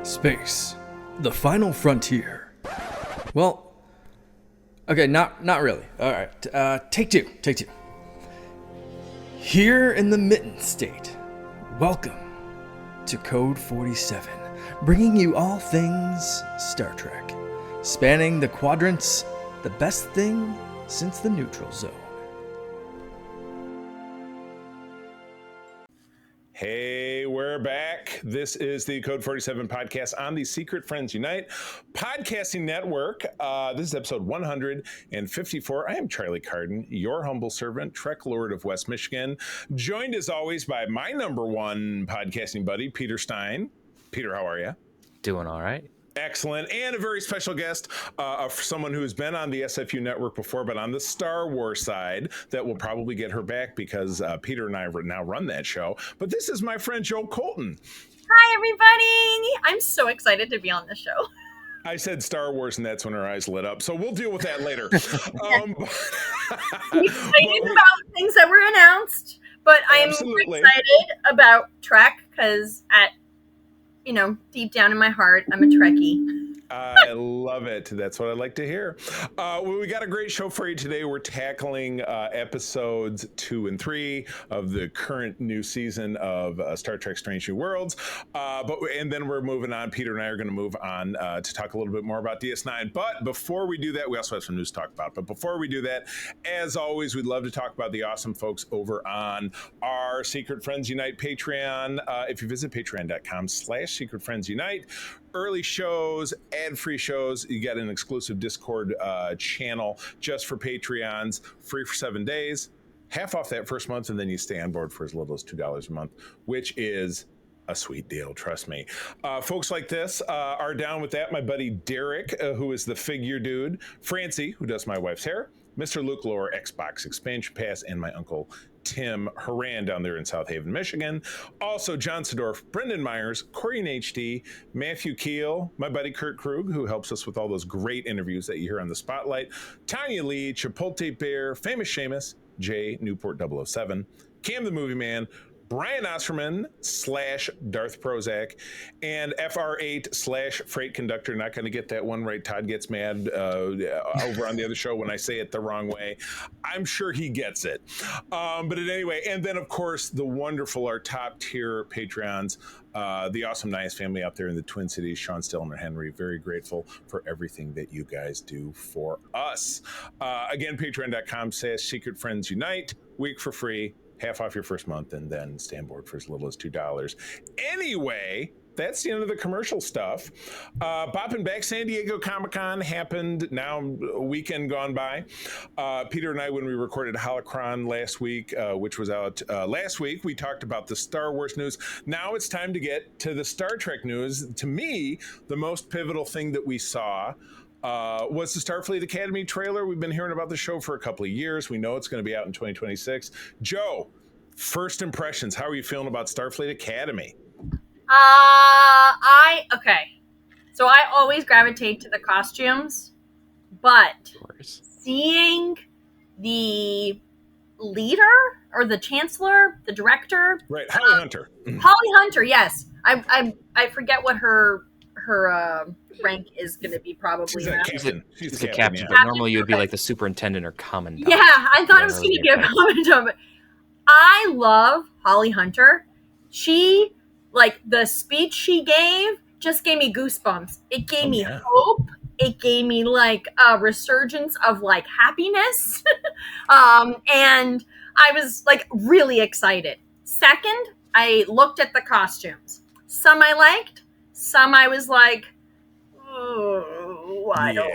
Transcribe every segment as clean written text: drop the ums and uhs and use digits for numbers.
Space, the final frontier. Well, okay, not really. All right, take two. Here in the Mitten State, welcome to Code 47, bringing you all things Star Trek, spanning the quadrants, the best thing since the neutral zone. Hey, we're back. This is the Code 47 podcast on the Secret Friends Unite podcasting network. This is episode 154. I am Charlie Carden, your humble servant, Trek Lord of West Michigan, joined as always by my number one podcasting buddy, Peter Stein. Peter, how are you? Doing all right. Excellent. And a very special guest, someone who's been on the SFU Network before, but on the Star Wars side, that will probably get her back because Peter and I now run that show. But this is my friend Joe Colton. Hi, everybody. I'm so excited to be on this show. I said Star Wars, and that's when her eyes lit up. So we'll deal with that later. I'm excited about ththings that were announced, but I'm excited about Trek because deep down in my heart, I'm a Trekkie. I love it. That's what I like to hear. Well, we got a great show for you today. We're tackling episodes 2 and 3 of the current new season of Star Trek Strange New Worlds. And then we're moving on. Peter and I are going to move on to talk a little bit more about DS9. But before we do that, we also have some news to talk about. But before we do that, as always, we'd love to talk about the awesome folks over on our Secret Friends Unite Patreon. If you visit patreon.com/Secret Friends Unite, early shows, ad-free shows. You get an exclusive Discord channel just for Patreons, free for 7 days, half off that first month, and then you stay on board for as little as $2 a month, which is a sweet deal, trust me. Folks like this are down with that. My buddy Derek, who is the figure dude, Francie, who does my wife's hair, Mr. Luke Lower, Xbox Expansion Pass, and my uncle Tim Horan down there in South Haven, Michigan. Also, John Sedorf, Brendan Myers, Corey in HD, Matthew Keel, my buddy Kurt Krug, who helps us with all those great interviews that you hear on the Spotlight, Tanya Lee, Chipotle Bear, Famous Seamus, Jay Newport 007, Cam the Movie Man, Brian Osterman / Darth Prozac, and FR8 / Freight Conductor. Not going to get that one right. Todd gets mad over on the other show when I say it the wrong way. I'm sure he gets it. But anyway, and then, of course, the wonderful, our top tier Patreons, the awesome Nias family out there in the Twin Cities, Sean Stillman, Henry, very grateful for everything that you guys do for us. Again, patreon.com/Secret Friends Unite, week for free. Half off your first month, and then stay on board for as little as $2. Anyway, that's the end of the commercial stuff. Bopping back, San Diego Comic-Con happened now a weekend gone by. Peter and I, when we recorded Holocron last week, which was out last week, we talked about the Star Wars news. Now it's time to get to the Star Trek news. To me, the most pivotal thing that we saw was the Starfleet Academy trailer. We've been hearing about the show for a couple of years. We know it's going to be out in 2026. Joe, first impressions. How are you feeling about Starfleet Academy? So I always gravitate to the costumes, but seeing the leader or the chancellor, the director, right? Holly Hunter. Holly Hunter. Yes, I forget what her rank is going to be. Probably she's a captain. She's the captain, yeah. but normally you would be like the superintendent or commandant. Yeah, I thought it was going to be a commandant. But I love Holly Hunter. She, the speech she gave just gave me goosebumps. It gave me hope. It gave me a resurgence of happiness. And I was really excited. Second, I looked at the costumes. Some I liked. Some I was like, oh, I don't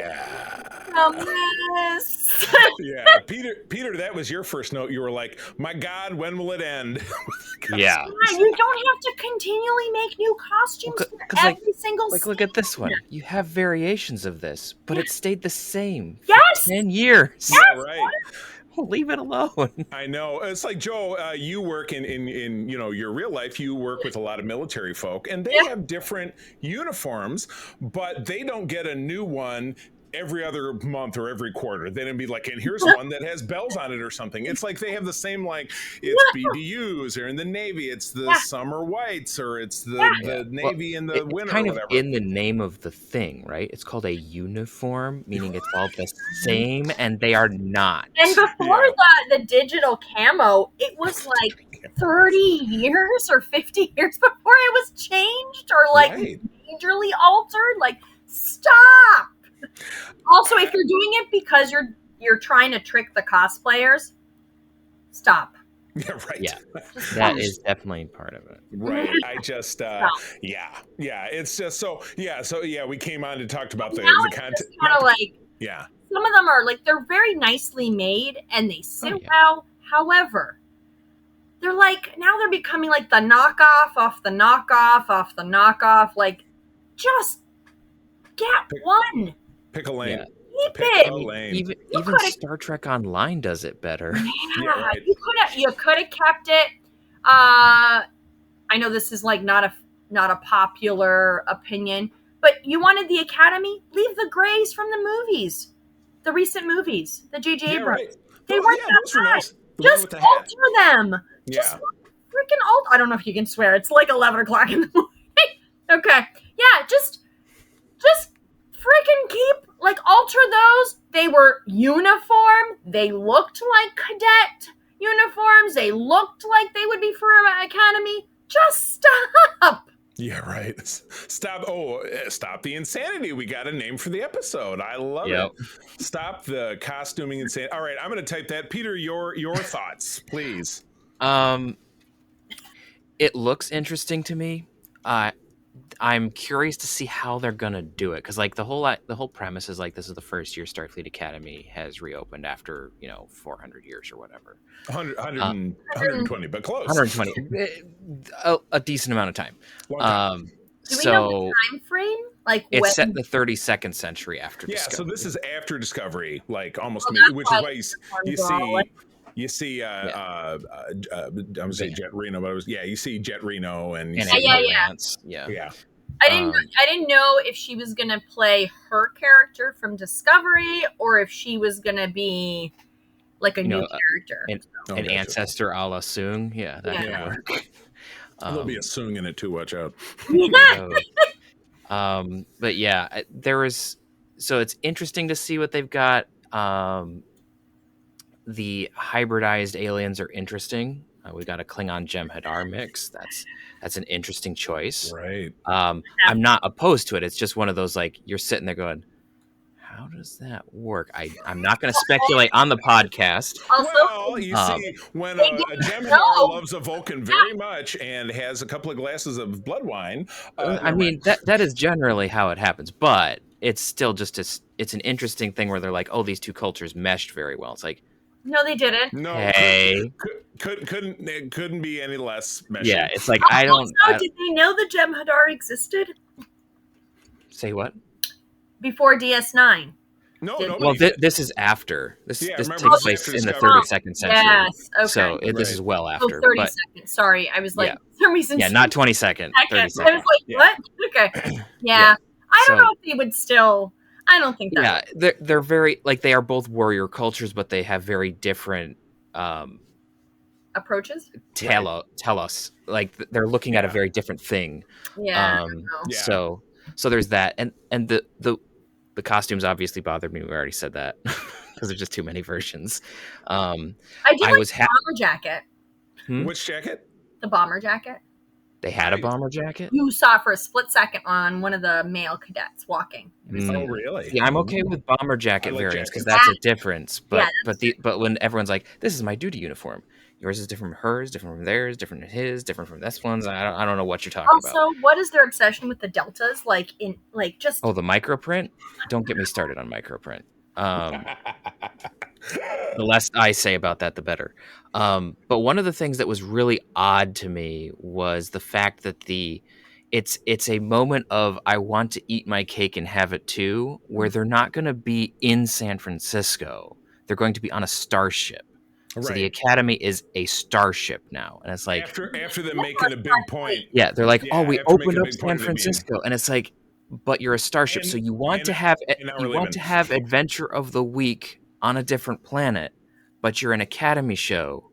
this. Yeah, Peter, that was your first note. You were like, my God, when will it end? Yeah. You don't have to continually make new costumes for every single scene. Look at this one. You have variations of this, but it stayed the same for Yes! 10 years. Yes! Yeah, right. Leave it alone. I know. It's like, Joe, you work in your real life, you work with a lot of military folk, and they have different uniforms, but they don't get a new one every other month or every quarter. Then it'd be like, and here's one that has bells on it or something. It's like they have the same, like, it's BDUs, or in the Navy, it's the summer whites, or it's the Navy in the winter, kind or of whatever. in the name of the thing, right? It's called a uniform, meaning it's all the same, and they are not. And before the digital camo, it was like 30 years or 50 years before it was changed or like majorly altered. Like, stop. Also, if you're doing it because you're trying to trick the cosplayers, stop. Yeah, right. Yeah, that is definitely part of it. Right. I just, yeah. It's just so we came on to talk about the content. Kind of like, yeah. Some of them are like, they're very nicely made and they sit well. However, they're like, now they're becoming like the knockoff off the knockoff off the knockoff. Like, just get one. Pick a lane. Yeah. Keep it. Even Star Trek Online does it better. Yeah, right. You could have kept it. I know this is like not a popular opinion, but you wanted the Academy? Leave the Greys from the movies, the recent movies, the J.J. Abrams. Right. They weren't that bad. Nice. Just alter them. Yeah. Just freaking alter. I don't know if you can swear. It's like 11 o'clock in the morning. Okay. Yeah. Just freaking alter those. They were uniform. They looked like cadet uniforms. They looked like they would be for an academy. Just stop. Yeah, right. Stop. Oh, stop the insanity. We got a name for the episode. I love it. Stop the costuming insanity. All right, I'm going to type that. Peter, your thoughts, please. It looks interesting to me. I'm curious to see how they're gonna do it, because like the whole premise is like, this is the first year Starfleet Academy has reopened after 400 years or whatever. 120, but close. 120, a decent amount of time. Do we know the time frame? Like, it's set in the 32nd century after Discovery. So this is after Discovery, like almost, which is why you see I'm gonna say Jet Reno, but you see Jet Reno and Lance. I didn't know if she was gonna play her character from Discovery or if she was gonna be like a new character, an ancestor a la Soong. Yeah, that could work. There'll be a Soong in it too. Watch out. But yeah, so it's interesting to see what they've got. The hybridized aliens are interesting. We got a Klingon Jem'Hadar mix. That's an interesting choice. Right. I'm not opposed to it. It's just one of those, like, you're sitting there going, how does that work? I'm not going to speculate on the podcast. Well, you see, when a Jem'Hadar loves a Vulcan very much and has a couple of glasses of blood wine. I mean, that is generally how it happens, but it's still just it's an interesting thing where they're like, oh, these two cultures meshed very well. It's like, no, they didn't. No, couldn't be any less meshing. Yeah, it's like, did they know the Jem'Hadar existed? Say what? Before DS9. No. Well, this is after. This takes place in the 32nd century. Yes. Okay. So this is well after. 30 seconds. Sorry, I was like, for some reason. Yeah, not 22nd. 30 seconds. I was like, what? Okay. Yeah. I don't know if they would still. I don't think that. Yeah, they're very, like, they are both warrior cultures, but they have very different approaches. Tell us, like, they're looking at a very different thing. Yeah. So there's that, and the costumes obviously bothered me. We already said that because there's just too many versions. I did the bomber jacket. Which jacket? The bomber jacket. They had a bomber jacket? You saw it for a split second on one of the male cadets walking. Oh, really? Yeah, I'm okay with bomber jacket variants because that's a difference. But but when everyone's like, this is my duty uniform. Yours is different from hers, different from theirs, different from his, different from this one's. I don't know what you're talking about. Also, what is their obsession with the deltas? Like, just... Oh, the microprint? Don't get me started on microprint. The less I say about that, the better. But one of the things that was really odd to me was the fact that it's a moment of, I want to eat my cake and have it too, where they're not going to be in San Francisco. They're going to be on a starship. Right. So the Academy is a starship now. And it's like... After them making a big point. Yeah, they're like, we opened up San Francisco. And it's like, but you're a starship, so you want to have adventure of the week on a different planet, but you're an Academy show.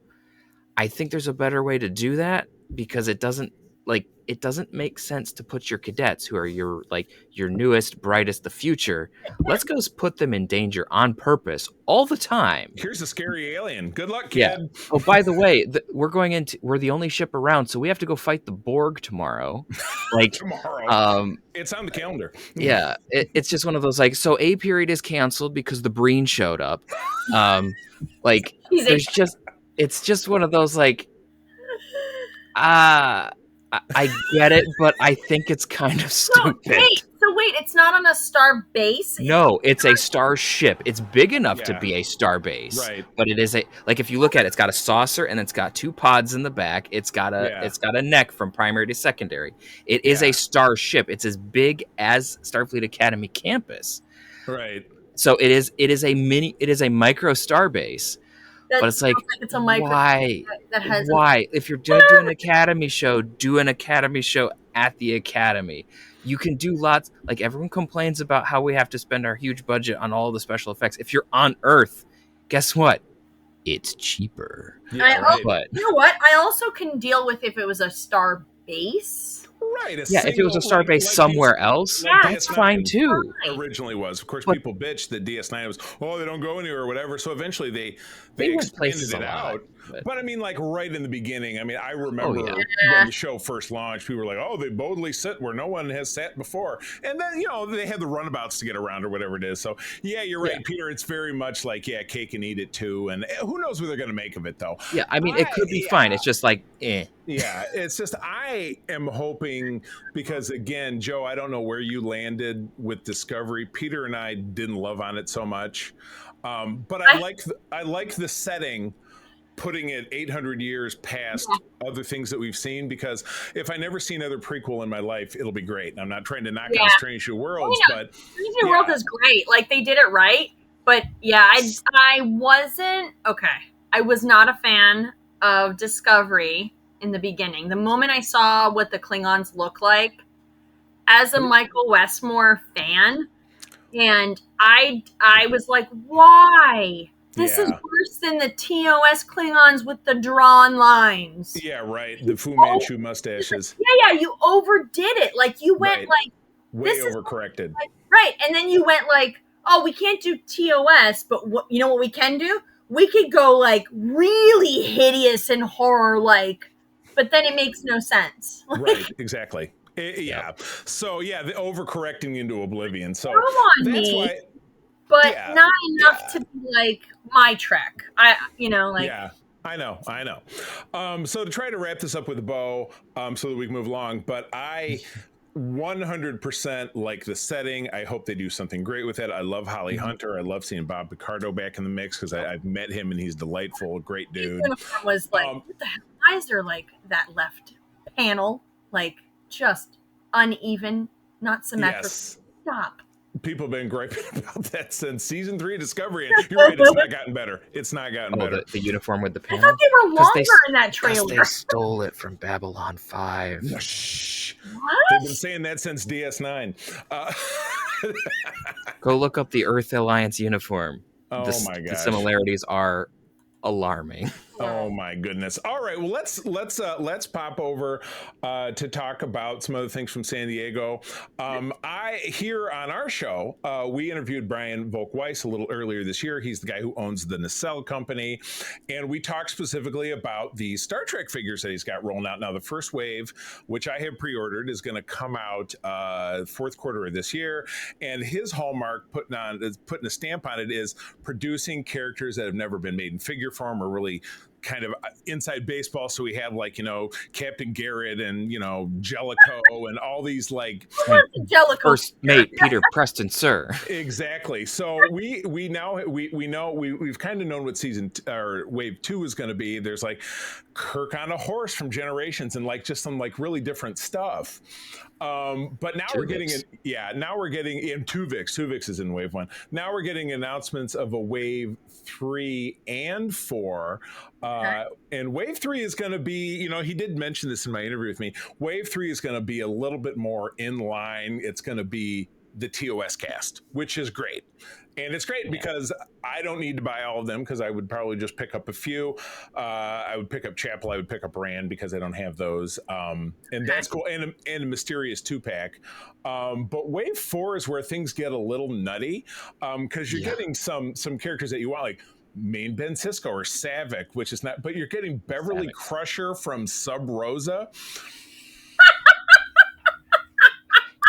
I think there's a better way to do that, because it doesn't make sense to put your cadets, who are your newest, brightest, the future. Let's go put them in danger on purpose all the time. Here's a scary alien. Good luck, kid. Yeah. Oh, by the way, we're the only ship around, so we have to go fight the Borg tomorrow. Tomorrow. It's on the calendar. Yeah. It's just one of those, so A period is canceled because the Breen showed up. It's just one of those, I get it, but I think it's kind of stupid. Wait, it's not on a star base? No, it's a starship. It's big enough to be a star base. Right. But it is if you look at it, it's got a saucer and it's got 2 pods in the back. It's got a neck from primary to secondary. It is a starship. It's as big as Starfleet Academy campus. Right. So it is a micro star base. But it's it's a micro why? Why? If you're going to do an Academy show, do an Academy show at the Academy. You can do lots. Everyone complains about how we have to spend our huge budget on all the special effects. If you're on Earth, guess what? It's cheaper. Yeah, right. You know what? I also can deal with if it was a star base. Right. If it was a star base somewhere else, that's fine too. Originally was. Of course, people bitched that DS9 was, they don't go anywhere or whatever. So eventually they expanded it out. But I mean, right in the beginning, I remember when the show first launched, people were like, they boldly sit where no one has sat before. And then, they had the runabouts to get around or whatever it is. So, you're right, Peter. It's very much cake and eat it too. And who knows what they're going to make of it, though. Yeah, it could be fine. It's just eh. Yeah, it's just I am hoping, because again, Joe, I don't know where you landed with Discovery. Peter and I didn't love on it so much, but I like the setting, putting it 800 years past other things that we've seen. Because if I never see another prequel in my life, it'll be great. And I'm not trying to knock on Strange New Worlds, but Strange New Worlds is great. They did it right. But I wasn't I was not a fan of Discovery in the beginning. The moment I saw what the Klingons look like, as a Michael Westmore fan, and I was like, why? This is worse than the TOS Klingons with the drawn lines. Yeah, right. The Fu Manchu mustaches. Yeah, you overdid it. You went way overcorrected. Right, and then you went we can't do TOS, but you know what we can do? We could go really hideous and horror but then it makes no sense. Right, exactly. Yeah. So the overcorrecting into oblivion. So that's why. But not enough to be my Trek. Yeah, I know. So to try to wrap this up with a bow, so that we can move along, but I 100% like the setting. I hope they do something great with it. I love Holly Hunter. I love seeing Bob Picardo back in the mix, because I've met him and he's delightful, great dude. Was what the hell? Why is there that left panel just uneven, not symmetrical? Yes. Stop. People have been griping about that since season 3 of Discovery, and you're right, it's not gotten better. It's not gotten better. The uniform with the panel. I thought they were longer in that trailer. They stole it from Babylon 5. Shh. What? They've been saying that since DS9. Go look up the Earth Alliance uniform. My gosh. The similarities are alarming. Oh my goodness. All right. Well, let's pop over to talk about some other things from San Diego. Here on our show, we interviewed Brian Volk-Weiss a little earlier this year. He's the guy who owns the Nacelle company. And we talked specifically about the Star Trek figures that he's got rolling out. Now, the first wave, which I have pre-ordered, is going to come out fourth quarter of this year. And his hallmark, putting a stamp on it, is producing characters that have never been made in figure form, or really kind of inside baseball. So we have Captain Garrett and Jellicoe and all these Jellicoe first mate Peter Preston, sir. Exactly. So we've kind of known what season or wave 2 is going to be. There's Kirk on a horse from Generations, and just some really different stuff. But now we're getting in Tuvix is in wave 1. Now we're getting announcements of a wave 3 and 4. And Wave 3 is going to be, he did mention this in my interview with me. Wave 3 is going to be a little bit more in line. It's going to be the TOS cast, which is great. And it's great because I don't need to buy all of them because I would probably just pick up a few. I would pick up Chapel. I would pick up Rand because I don't have those. And that's cool. And a Mysterious 2-pack. But Wave 4 is where things get a little nutty because you're getting some characters that you want, like Main Ben Sisko or Savick, which is not, but you're getting Beverly Crusher from Sub Rosa.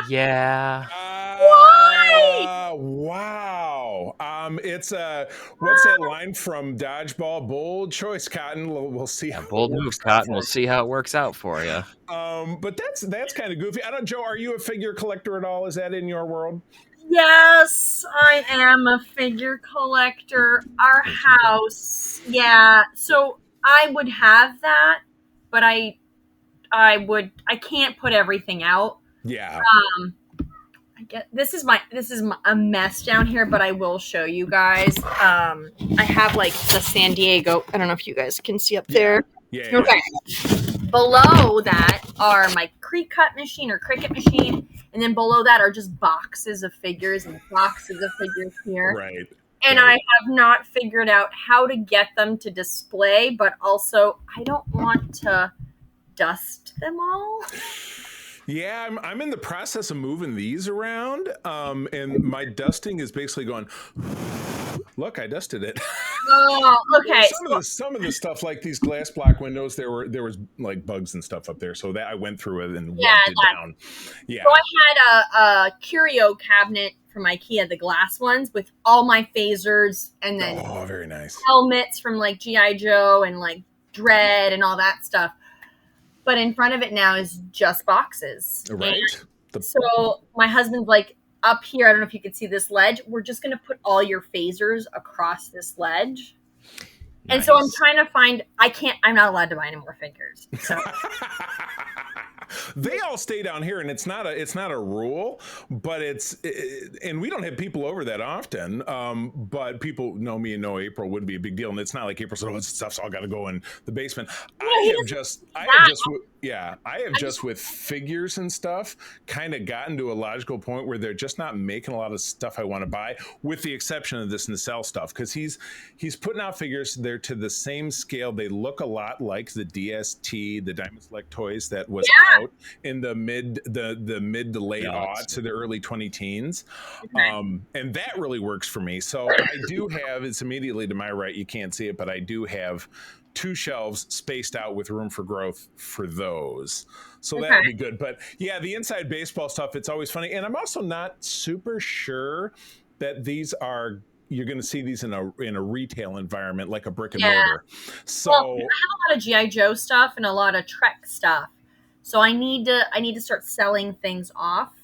Yeah. Wow. It's what's that line from Dodgeball? Bold choice, Cotton. We'll see. Bold moves, Cotton. We'll see how it works out for you. But that's kind of goofy. I don't, Joe. Are you a figure collector at all? Is that in your world? Yes, I am a figure collector. Our house, so I would have that, but I can't put everything out. Yeah. I get this is a mess down here, but I will show you guys. I have like the San Diego. I don't know if you guys can see up there. Yeah. Okay. Below that are my Creek cut machine or Cricut machine, and then below that are just boxes of figures and boxes of figures here. Right. And I have not figured out how to get them to display, but also I don't want to dust them all. Yeah, I'm in the process of moving these around, and my dusting is basically going. Look, I dusted it. Oh, okay. Some of the stuff, like these glass block windows, there was like bugs and stuff up there, so that I went through it and wiped it down. Yeah. So I had a curio cabinet from IKEA, the glass ones, with all my phasers, and then very nice helmets from like G.I. Joe and like Dread and all that stuff. But in front of it now is just boxes. Right. So my husband's like, up here, I don't know if you can see this ledge. We're just going to put all your phasers across this ledge. Nice. And so I'm trying to find, I'm not allowed to buy any more figures. So. They all stay down here, and it's not a rule, but and we don't have people over that often. But people know me and know April would be a big deal, and it's not like April said, "Oh, this stuff's all got to go in the basement." I have just with figures and stuff kind of gotten to a logical point where they're just not making a lot of stuff I want to buy, with the exception of this Nacelle stuff, because he's putting out figures. They're to the same scale. They look a lot like the DST, the Diamond Select toys that was out in the mid to late aughts to the early 2010s. And that really works for me. So I do have, it's immediately to my right, you can't see it, but I do have 2 shelves spaced out with room for growth for those. So that would be good. But yeah, the inside baseball stuff, it's always funny. And I'm also not super sure that you're going to see these in a retail environment, like a brick and mortar. So I have a lot of G.I. Joe stuff and a lot of Trek stuff. So I need to start selling things off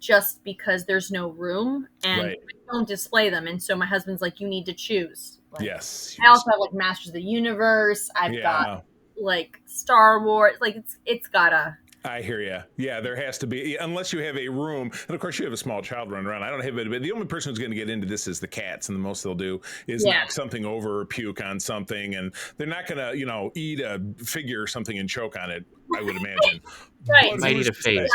just because there's no room and I don't display them. And so my husband's like, you need to choose. Like, yes. I also have like Masters of the Universe. I've got like Star Wars. Like it's gotta. I hear you. Yeah, there has to be, unless you have a room, and of course you have a small child running around. I don't have it, but the only person who's going to get into this is the cats, and the most they'll do is knock something over or puke on something, and they're not going to, eat a figure or something and choke on it, I would imagine. Right. Might eat a phaser,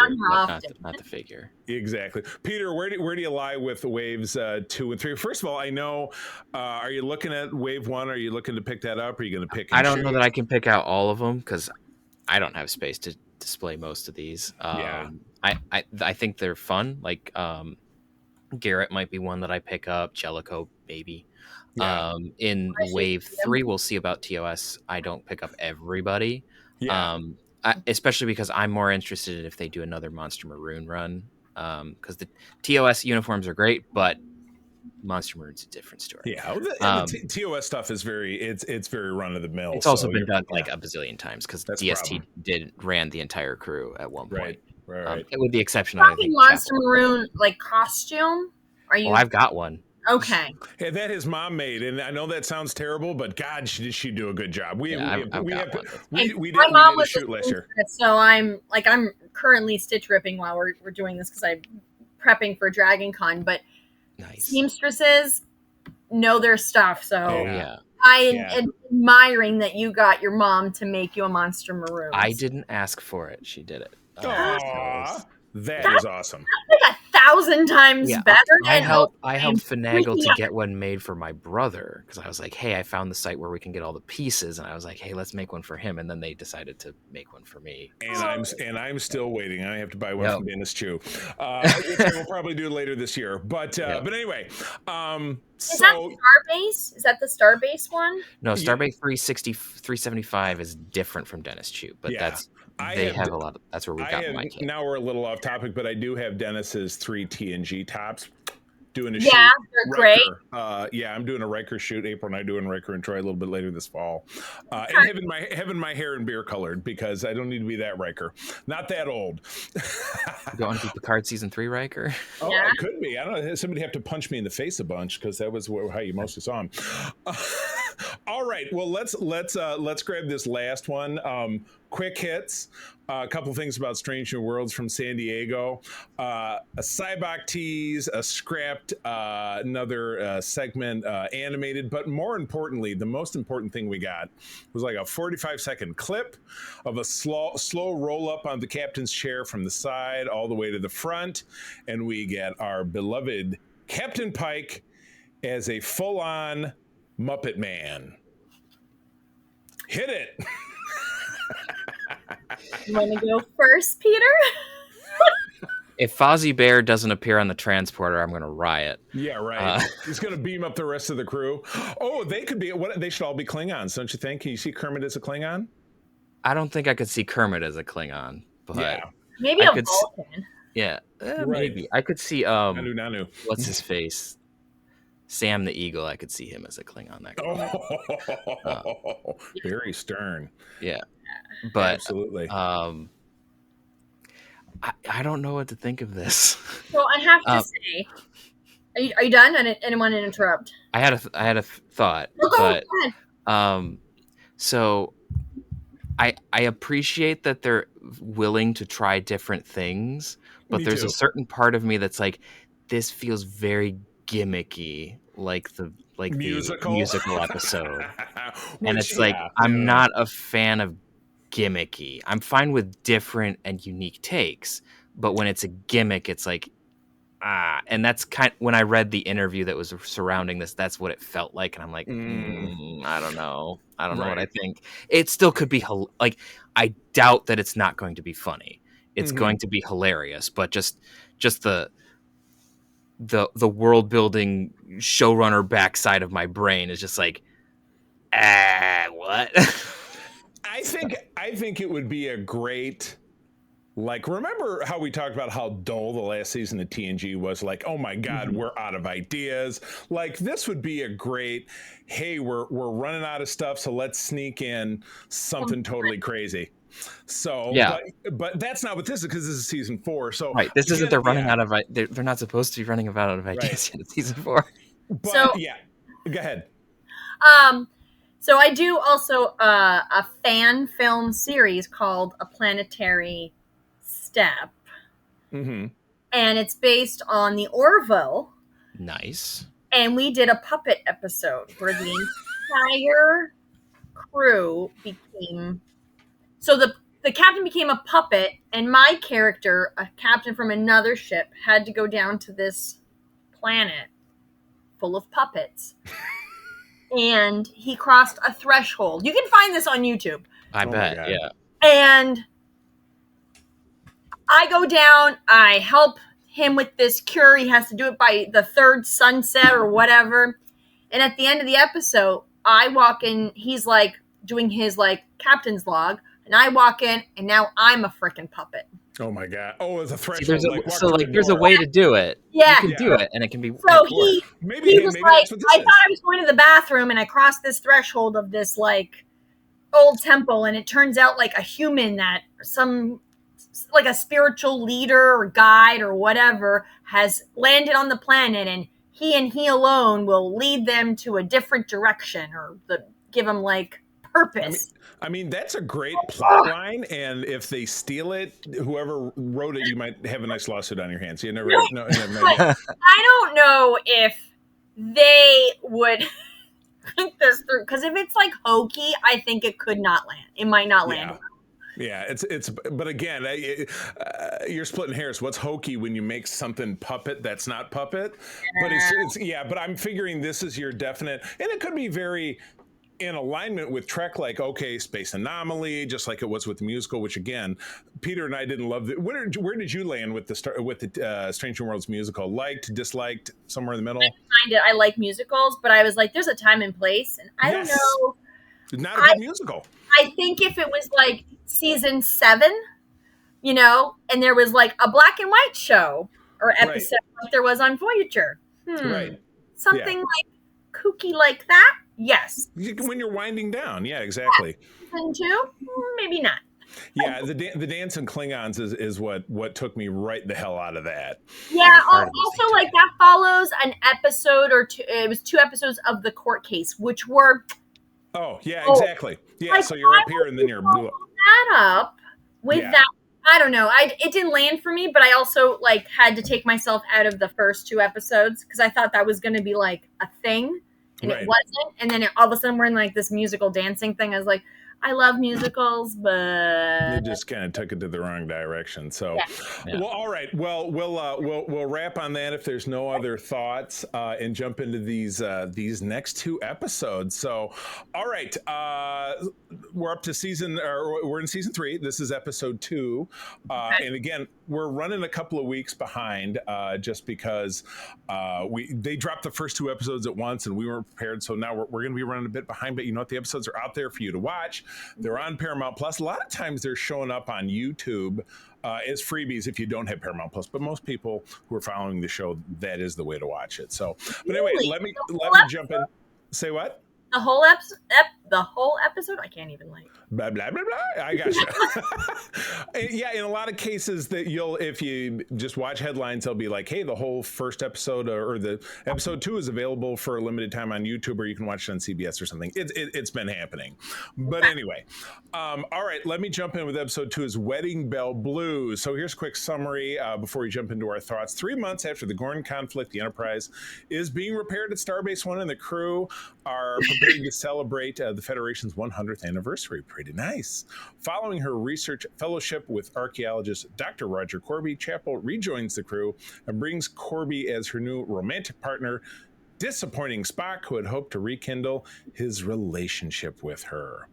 not the figure. Exactly. Peter, where do you lie with the waves 2 and 3? First of all, I know, are you looking at wave 1? Are you looking to pick that up? Or are you going to pick? I don't know that I can pick out all of them because I don't have space to display most of these. I think they're fun. Like Garrett might be one that I pick up. Jellicoe maybe. In wave 3, we'll see about TOS. I don't pick up everybody. Especially because I'm more interested in if they do another Monster Maroon run. Because the TOS uniforms are great, but Monster Maroon's a different story. Yeah, the TOS stuff is it's very run of the mill. It's also been done like a bazillion times because DST ran the entire crew at one point. Right. With the exception of Monster Maroon like costume. Are you? Oh, I've got one. Okay. Hey, that his mom made, and I know that sounds terrible, but God, did she do a good job? We did a shoot last year. So I'm currently stitch ripping while we're doing this because I'm prepping for Dragon Con, but. Nice. Seamstresses know their stuff, so am admiring that you got your mom to make you a Monster Maroons. I didn't ask for it. She did it. Aww, that is awesome. Like 1,000 times better. I helped finagle to get one made for my brother because I was like, hey, I found the site where we can get all the pieces, and I was like, hey, let's make one for him, and then they decided to make one for me. And I'm still waiting. I have to buy one from Dennis Chu, which I will probably do later this year. But anyway, is that Starbase? Is that the Starbase one? No, Starbase 375 is different from Dennis Chu, but that's. Have a lot of. That's where we got my kit. Now we're a little off topic, but I do have Dennis's 3 TNG tops. Doing a shoot. Yeah, they're great. I'm doing a Riker shoot. April and I doing Riker and Troy a little bit later this fall. And having my hair and beer colored because I don't need to be that Riker. Not that old. You don't want to be Picard season 3 Riker? Oh, yeah. It could be. I don't know. Somebody have to punch me in the face a bunch because that was how you mostly saw him. All right. Well, let's grab this last one. Quick hits. A couple things about Strange New Worlds from San Diego. A Cybok tease, a scrapped, another segment animated. But more importantly, the most important thing we got was like a 45-second clip of a slow roll up on the captain's chair from the side all the way to the front. And we get our beloved Captain Pike as a full-on Muppet Man. Hit it. You want to go first, Peter? If Fozzie Bear doesn't appear on the transporter, I'm going to riot. Yeah, right. He's going to beam up the rest of the crew. Oh, they could be. They should all be Klingons, don't you think? Can you see Kermit as a Klingon? I don't think I could see Kermit as a Klingon, but maybe a Vulcan. Yeah, maybe I could see. Nanu. What's his face? Sam the Eagle. I could see him as a Klingon. Very stern. Yeah. But absolutely. I don't know what to think of this. So I have to say, are you done? I didn't want to interrupt. I had a thought, but so I appreciate that they're willing to try different things, but there's a certain part of me that's like, this feels very gimmicky, like the musical episode, and it's like I'm not a fan of gimmicky. I'm fine with different and unique takes, but when it's a gimmick, it's like and that's when I read the interview that was surrounding this, that's what it felt like, and I'm like, I don't know what I think. It still could be like, I doubt that it's not going to be funny. It's going to be hilarious, but just the world building showrunner backside of my brain is just like, what? I think it would be a great, like, remember how we talked about how dull the last season of TNG was? Like, oh my God, we're out of ideas. Like, this would be a great, hey, we're running out of stuff, so let's sneak in something totally crazy. So, yeah, but that's not what this is, because this is season 4. So right, this isn't they're running out of. They're not supposed to be running out of ideas yet. It's season 4. But go ahead. So I do also a fan film series called A Planetary Step. And it's based on the Orville. Nice. And we did a puppet episode where the entire crew became... So the captain became a puppet, and my character, a captain from another ship, had to go down to this planet full of puppets. And he crossed a threshold. You can find this on YouTube. I bet, yeah. And I go down, I help him with this cure. He has to do it by the 3rd sunset or whatever. And at the end of the episode, I walk in, he's like doing his like captain's log, and I walk in, and now I'm a freaking puppet. Oh my God! Oh, it's a threshold. There's a way to do it. Yeah, you can do it, and it can be. So he was like, I thought I was going to the bathroom, and I crossed this threshold of this like old temple, and it turns out like a human that like a spiritual leader or guide or whatever has landed on the planet, and he alone will lead them to a different direction or give them like purpose. I mean, that's a great plot line, and if they steal it, whoever wrote it, you might have a nice lawsuit on your hands. You never know. I don't know if they would think this through, because if it's like hokey, I think it could not land. It might not land well. Yeah, it's but again, you're splitting hairs. What's hokey when you make something puppet that's not puppet? But it's but I'm figuring this is your definite, and it could be very in alignment with Trek, like, okay, space anomaly, just like it was with the musical, which again, Peter and I didn't love. Where did you land with the Strange New Worlds musical? Liked, disliked, somewhere in the middle? I like musicals, but I was like, there's a time and place, and I don't know. Not a good musical. I think if it was like season 7, and there was like a black and white show or episode like there was on Voyager, something like kooky like that, yes. When you're winding down, yeah, exactly. Season 2, maybe not. Yeah, the dance in Klingons is what took me right the hell out of that. Yeah, also like that follows an episode or two. It was 2 episodes of the court case, which were. Oh yeah, exactly. Yeah, like, so you're up here and then you're blue. That up with that. I don't know. It didn't land for me, but I also like had to take myself out of the first 2 episodes because I thought that was going to be like a thing, and it wasn't. And then all of a sudden we're in like this musical dancing thing. I was like, I love musicals, but you just kind of took it to the wrong direction. So, well, all right. Well, we'll wrap on that if there's no other thoughts, and jump into these next 2 episodes. So, all right, we're up to we're in season 3. This is episode 2, and again, we're running a couple of weeks behind, just because they dropped the first 2 episodes at once, and we weren't prepared. So now we're going to be running a bit behind. But you know what? The episodes are out there for you to watch. They're on Paramount Plus. A lot of times they're showing up on YouTube as freebies if you don't have Paramount Plus. But most people who are following the show, that is the way to watch it. So, but anyway, let me jump in. Say what? The whole episode? I can't even like. Blah, blah, blah, blah. I got you. Yeah, in a lot of cases that if you just watch headlines, they'll be like, hey, the whole first episode or the episode 2 is available for a limited time on YouTube, or you can watch it on CBS or something. It's been happening. But anyway, all right, let me jump in with episode 2 is Wedding Bell Blues. So here's a quick summary before we jump into our thoughts. 3 months after the Gorn conflict, the Enterprise is being repaired at Starbase 1, and the crew are preparing to celebrate the Federation's 100th anniversary. Pretty nice. Following her research fellowship with archaeologist Dr. Roger Corby, Chapel rejoins the crew and brings Corby as her new romantic partner, disappointing Spock, who had hoped to rekindle his relationship with her.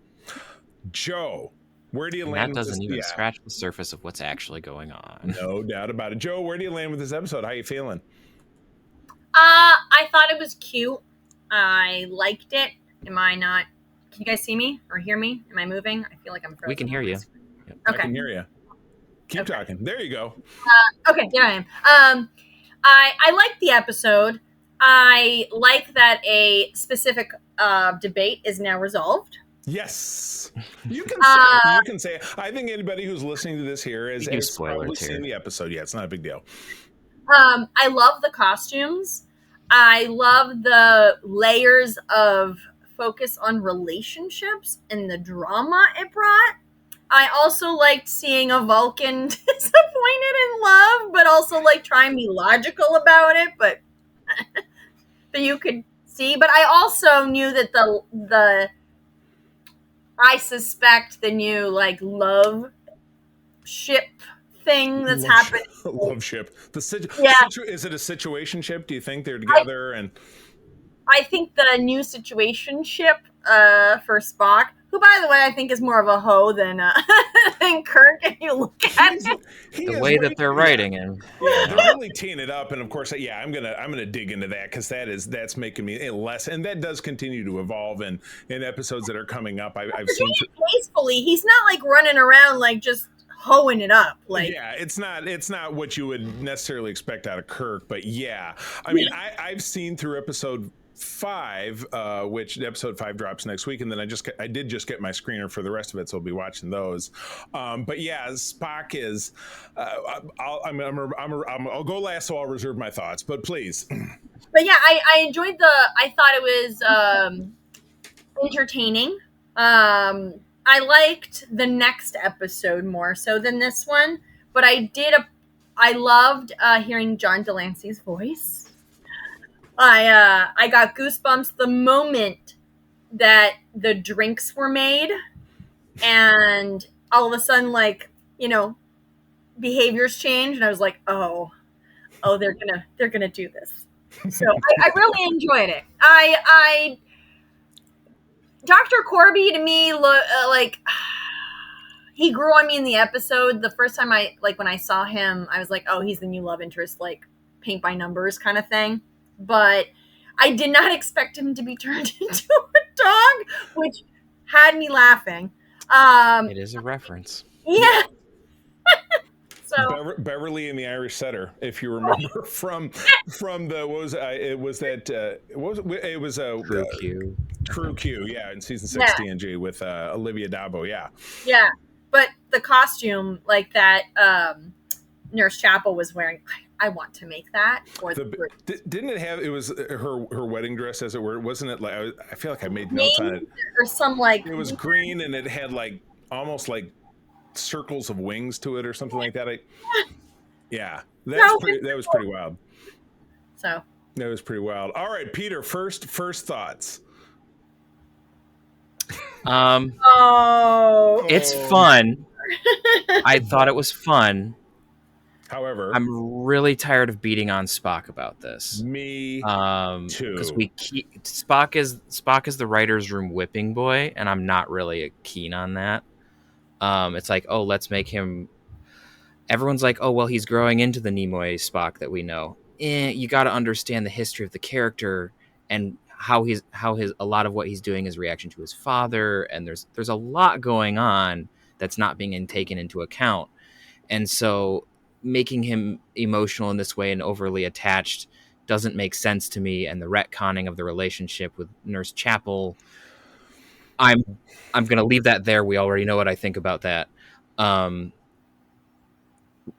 Joe, where do you land? That doesn't even scratch the surface of what's actually going on. No doubt about it. Joe, where do you land with this episode? How are you feeling? I thought it was cute. I liked it. Am I not? Can you guys see me or hear me? Am I moving? I feel like I'm frozen. We can hear you. Yep. Okay. I can hear you. Keep talking. There you go. Okay, there I am. I liked the episode. I like that a specific debate is now resolved. Yes, you can say. I think anybody who's listening to this here has probably seen the episode. Yeah, it's not a big deal. I love the costumes. I love the layers of focus on relationships and the drama it brought. I also liked seeing a Vulcan disappointed in love, but also like trying to be logical about it, but that you could see. But I also knew that I suspect the new like love ship thing that's happening. Love ship. Is it a situation ship? Do you think they're together? I think the new situation ship for Spock, who by the way I think is more of a hoe than Kirk. If you look at it, the way that they're writing him, they're really teeing it up. And of course, I'm gonna dig into that because that's making me less, and that does continue to evolve in episodes that are coming up. I've seen tastefully. He's not like running around like just hoeing it up. Like, yeah, it's not what you would necessarily expect out of Kirk, but yeah, I mean, I've seen through episode 5, which episode 5 drops next week, and then I did just get my screener for the rest of it, so I'll be watching those. But yeah, Spock is. I'll go last, so I'll reserve my thoughts. But please. But yeah, I enjoyed I thought it was entertaining. I liked the next episode more so than this one, but I loved hearing John Delancey's voice. I got goosebumps the moment that the drinks were made, and all of a sudden, like, behaviors change, and I was like, oh, they're gonna do this. So I really enjoyed it. I Dr. Corby, to me, like, he grew on me in the episode. The first time when I saw him, I was like, oh, he's the new love interest, like paint by numbers kind of thing. But I did not expect him to be turned into a dog, which had me laughing. It is a reference. Yeah. So Beverly and the Irish Setter, if you remember from the True Q. True Q, yeah, in season 6 TNG with Olivia Dabo, yeah. But the costume, like that Nurse Chapel was wearing, I want to make that. Didn't it have? It was her wedding dress, as it were. Wasn't it like? I feel like I made notes on it. Or some like. It was green and it had like almost like circles of wings to it or something like that. That was pretty wild. So that was pretty wild. All right, Peter. First thoughts. It's fun. I thought it was fun. However, I'm really tired of beating on Spock about this. Me too. Because Spock is the writer's room whipping boy, and I'm not really keen on that. It's like, oh, let's make him. Everyone's like, oh, well, he's growing into the Nimoy Spock that we know. You got to understand the history of the character and how a lot of what he's doing is reaction to his father, and there's a lot going on that's not being taken into account, and so making him emotional in this way and overly attached doesn't make sense to me. And the retconning of the relationship with Nurse Chapel, I'm going to leave that there. We already know what I think about that.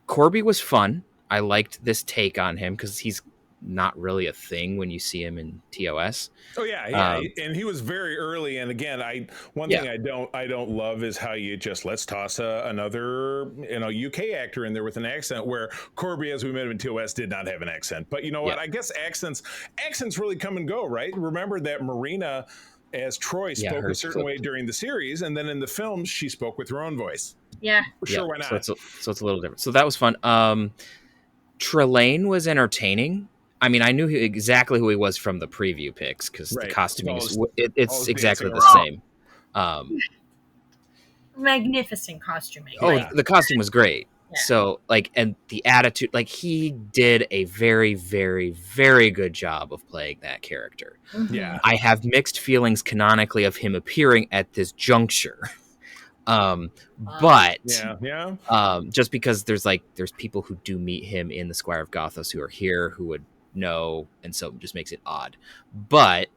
Corby was fun. I liked this take on him because he's not really a thing when you see him in TOS. Oh yeah. And he was very early. And again, thing I don't love is how you just let's toss another UK actor in there with an accent, where Corby, as we met him in TOS, did not have an accent. But you know what? I guess accents really come and go, right? Remember that Marina as Troy spoke a certain way during the series, and then in the films she spoke with her own voice. Yeah. Sure, why not? So it's a little different. So that was fun. Trelane was entertaining. I mean, I knew exactly who he was from the preview pics because the costuming it's exactly the same. Magnificent costuming. The costume was great. Yeah. So, and the attitude, he did a very, very, very good job of playing that character. Mm-hmm. Yeah. I have mixed feelings canonically of him appearing at this juncture. But just because there's people who do meet him in the Squire of Gothos who are here who would know, and so it just makes it odd. But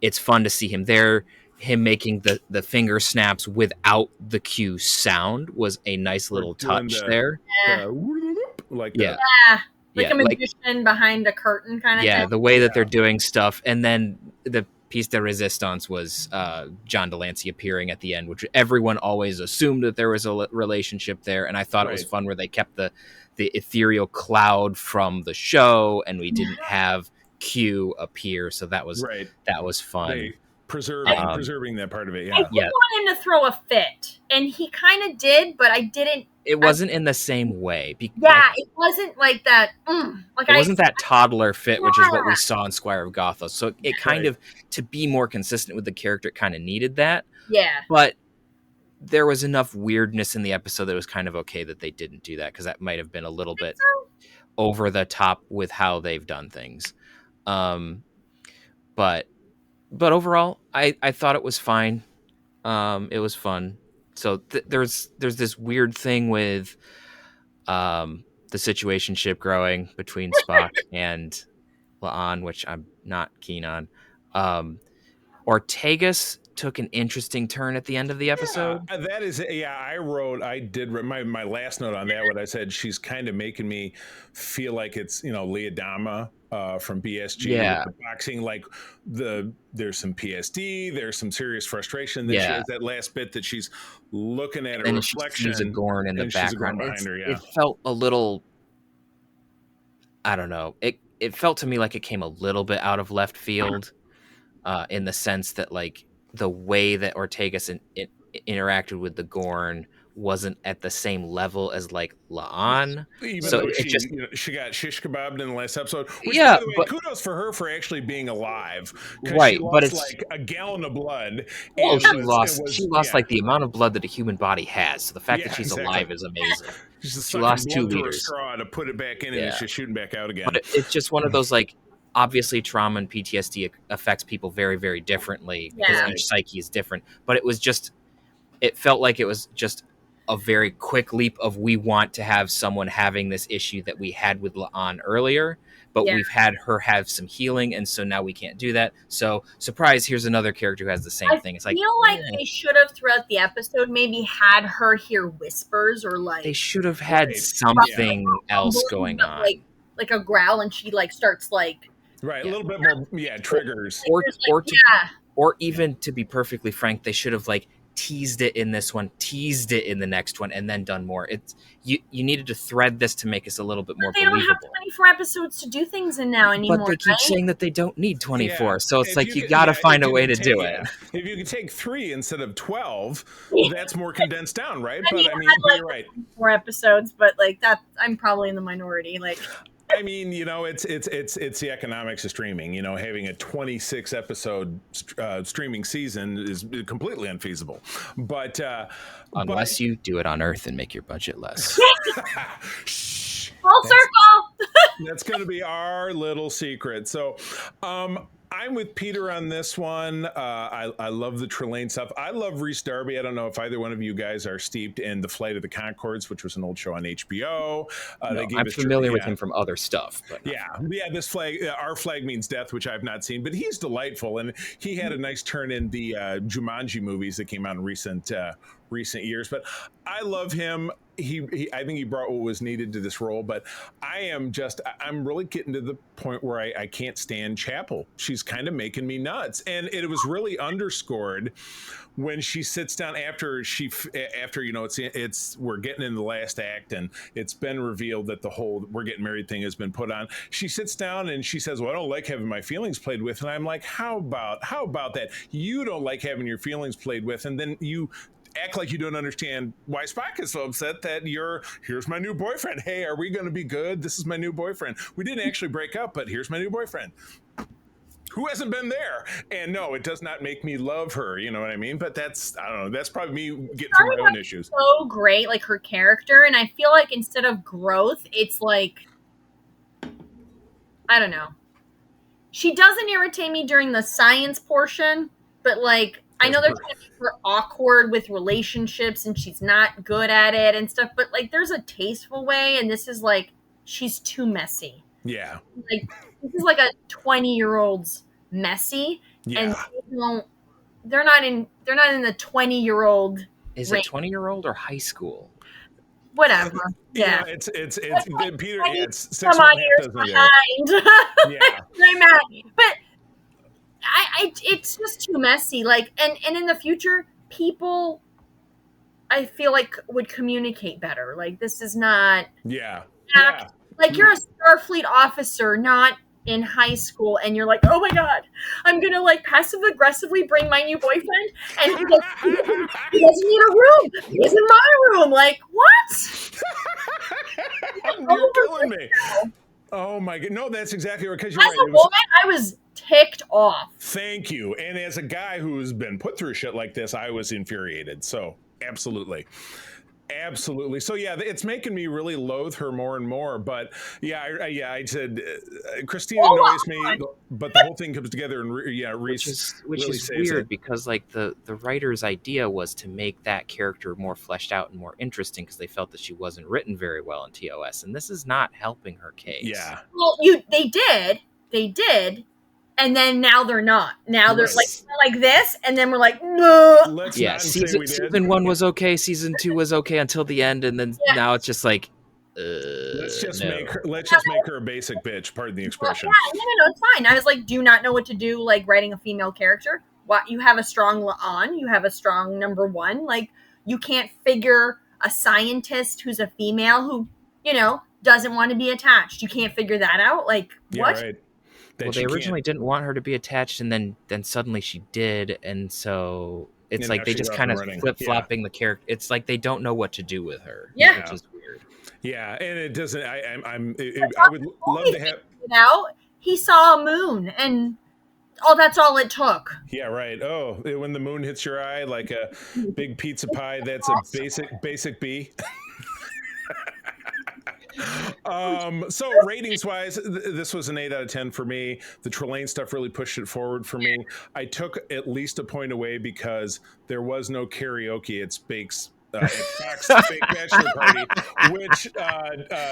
it's fun to see him there. Him making the finger snaps without the Q sound was a nice little touch there. Like a magician behind a curtain kind of thing. Yeah, the way that they're doing stuff. And then the piece de resistance was John Delancey appearing at the end, which everyone always assumed that there was a relationship there. And I thought it was fun where they kept the ethereal cloud from the show, and we didn't have Q appear. So that was fun. They preserving that part of it. I didn't want him to throw a fit, and he kind of did, but I didn't. It wasn't in the same way. It wasn't like that. It wasn't that toddler fit, which is what we saw in Squire of Gothos. So it kind of, to be more consistent with the character, it kind of needed that. Yeah. But there was enough weirdness in the episode that it was kind of okay that they didn't do that, because that might have been a little bit over the top with how they've done things. But overall, I thought it was fine. It was fun. So there's this weird thing with the situationship growing between Spock and La'an, which I'm not keen on. Ortegas took an interesting turn at the end of the episode. That is, I did my last note on that. What I said, she's kind of making me feel like it's Leah Dama from BSG with the boxing. There's some PSD, there's some serious frustration. Then she has that last bit that she's looking at her reflection. She's a Gorn in the background. It felt a little, I don't know. It felt to me like it came a little bit out of left field, in the sense that the way that Ortegas interacted with the Gorn wasn't at the same level as like La'an. Even So though it just she got shish kebabbed in the last episode, which yeah, by the way, but kudos for her for actually being alive, because right, she but lost it's like a gallon of blood. well, And she it lost was like the amount of blood that a human body has. So the fact that yeah, she's exactly. alive is amazing. She's just She sucking lost 2 blood through a liters. straw to put it back in, and it's just shooting back out again. But it's just one of those, like, obviously trauma and PTSD affects people very, very differently because each psyche is different. But it felt like it was just a very quick leap of we want to have someone having this issue that we had with La'an earlier, but we've had her have some healing, and so now we can't do that. So, surprise, here's another character who has the same thing. It's like, I feel like they should have, throughout the episode, maybe had her hear whispers, or like... They should have had something else going on. Like a growl, and she like starts like... Right, a little bit more, triggers. Or even, to be perfectly frank, they should have like teased it in this one, teased it in the next one, and then done more. It's you needed to thread this to make us a little bit more believable. They don't have 24 episodes to do things in now anymore. But they keep saying that they don't need 24, so it's like you got to find a way to do it. If you could take 3 instead of 12, that's more condensed down, right? I mean, you're right. 4 episodes, but like that, I'm probably in the minority. Like, I mean, it's the economics of streaming. Having a 26 episode streaming season is completely unfeasible. But unless you do it on Earth and make your budget less. Shh. Full circle. That's going to be our little secret. So, I'm with Peter on this one. I love the Trelane stuff. I love Rhys Darby. I don't know if either one of you guys are steeped in The Flight of the Conchords, which was an old show on HBO. I'm familiar with him from other stuff. But this flag, Our Flag Means Death, which I've not seen, but he's delightful. And he had a nice turn in the Jumanji movies that came out in recent years. But I love him. I think he brought what was needed to this role, but I'm really getting to the point where I can't stand Chapel. She's kind of making me nuts. And it was really underscored when she sits down after we're getting in the last act and it's been revealed that the whole we're getting married thing has been put on. She sits down and she says, well, I don't like having my feelings played with. And I'm like, how about that? You don't like having your feelings played with. And then you act like you don't understand why Spock is so upset that here's my new boyfriend. Hey, are we going to be good? This is my new boyfriend. We didn't actually break up, but here's my new boyfriend. Who hasn't been there? And no, it does not make me love her. You know what I mean? But I don't know. That's probably me getting through my own issues. So great, like her character. And I feel like instead of growth, it's like, I don't know. She doesn't irritate me during the science portion, but like, I know there's going to be her awkward with relationships and she's not good at it and stuff, but like there's a tasteful way, and this is like she's too messy. Yeah. Like this is like a 20-year-old's messy. Yeah. And they're not in the 20-year-old. Is it 20-year-old or high school? Whatever. Yeah. It's Peter. It's 6 years behind. Yeah. I'm at. But it's just too messy. Like, and in the future, people, I feel like, would communicate better. Like, this is not. Yeah. Like, you're a Starfleet officer, not in high school, and you're like, oh my god, I'm gonna like passive aggressively bring my new boyfriend, and he doesn't need a room. He's in my room. Like, what? You're killing me. Oh my god! No, that's exactly right. Because you're right. As a woman, I was ticked off. Thank you. And as a guy who's been put through shit like this, I was infuriated. So absolutely. So yeah, it's making me really loathe her more and more. But I said Christina annoys me, but the whole thing comes together and Rhys which really is weird because like the writer's idea was to make that character more fleshed out and more interesting because they felt that she wasn't written very well in TOS, and this is not helping her case. Yeah. Well, they did. And then now they're not. Now they're like this, and then we're like, no. Season 1 was okay, season 2 was okay until the end, and then now it's just like, let's just make her a basic bitch. Pardon the expression. No, it's fine. I was like, do you not know what to do? Like writing a female character? What, you have a strong La'an, you have a strong number 1. Like you can't figure a scientist who's a female who doesn't want to be attached. You can't figure that out. Like what? Right. Well, they originally didn't want her to be attached, and then suddenly she did, and so it's like they just kind of flip-flopping the character. It's like they don't know what to do with her, which is weird. Yeah, and it doesn't. I would love to have. Now he saw a moon, and that's all it took. Yeah, right. Oh, when the moon hits your eye like a big pizza pie, that's a basic B. So ratings wise, this was an 8 out of 10 for me. The Trelane stuff really pushed it forward for me. I took at least a point away because there was no karaoke at Spake's fake bachelor party, which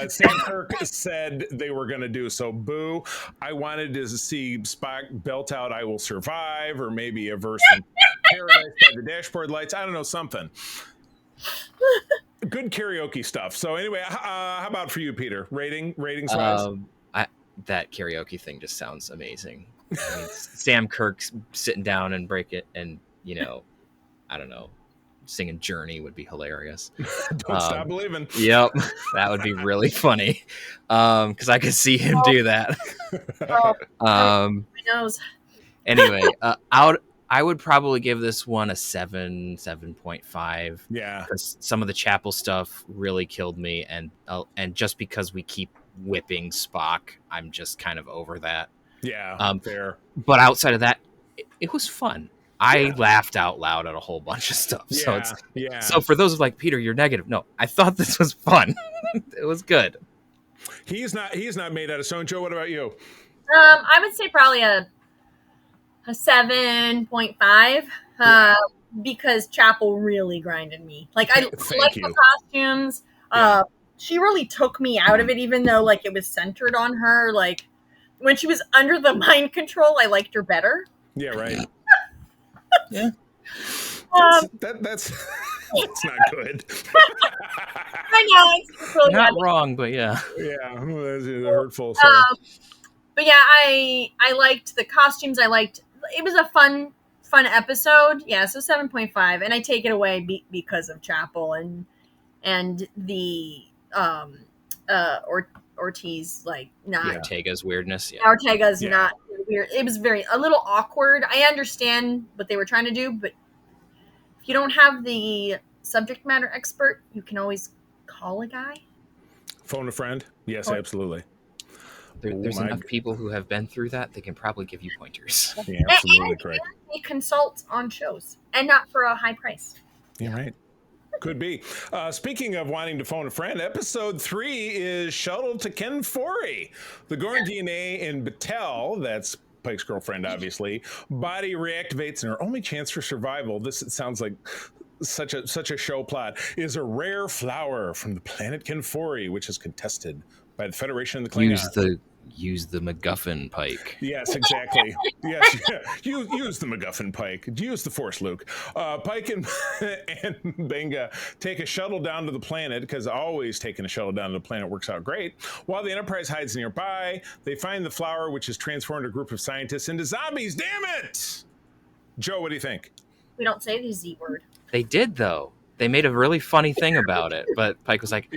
Sam Kirk said they were going to do. So boo. I wanted to see Spock belt out "I Will Survive" or maybe a verse from "Paradise" by the Dashboard Lights. I don't know, something. Good karaoke stuff. So anyway, how about for you, Peter? Ratings wise? That karaoke thing just sounds amazing. I mean, Sam Kirk's sitting down and break it, and I don't know, singing "Journey" would be hilarious. Don't stop believing. Yep, that would be really funny. Because I could see him do that. My nose. Anyway, I would probably give this one a 7.5. Yeah, because some of the Chapel stuff really killed me, and just because we keep whipping Spock, I'm just kind of over that. Yeah, fair. But outside of that, it was fun. I laughed out loud at a whole bunch of stuff. Yeah, So for those like Peter, you're negative. No, I thought this was fun. It was good. He's not made out of stone. Joe, what about you? I would say probably a 7.5 because Chapel really grinded me. Like I like the costumes. Yeah. She really took me out of it, even though like it was centered on her. Like when she was under the mind control, I liked her better. Yeah, right. Yeah. That's not good. I know it's really not wrong, but yeah. Yeah, that's hurtful. So. But yeah, I liked the costumes. It was a fun episode. Yeah, so 7.5, and I take it away because of Chapel and the Ortiz Ortega's weirdness. Yeah, Ortega's not weird. It was a little awkward. I understand what they were trying to do, but if you don't have the subject matter expert, you can always call a guy. Phone a friend. Yes, absolutely. There's enough people who have been through that. They can probably give you pointers. Yeah, absolutely correct. They consult on shows, and not for a high price. Yeah, right. Could be. Speaking of wanting to phone a friend, episode 3 is shuttled to Ken Foree. The Gorn DNA in Battelle, that's Pike's girlfriend, obviously, body reactivates, and her only chance for survival, this sounds like such a show plot, is a rare flower from the planet Ken Foree, which is contested by the Federation of the Klingons. Use the MacGuffin Pike. Yes, exactly. Yes, use the MacGuffin Pike. Use the Force, Luke. Pike and Benga take a shuttle down to the planet, because always taking a shuttle down to the planet works out great. While the Enterprise hides nearby, they find the flower, which has transformed a group of scientists into zombies. Damn it! Joe, what do you think? We don't say the Z word. They did, though. They made a really funny thing about it, but Pike was like,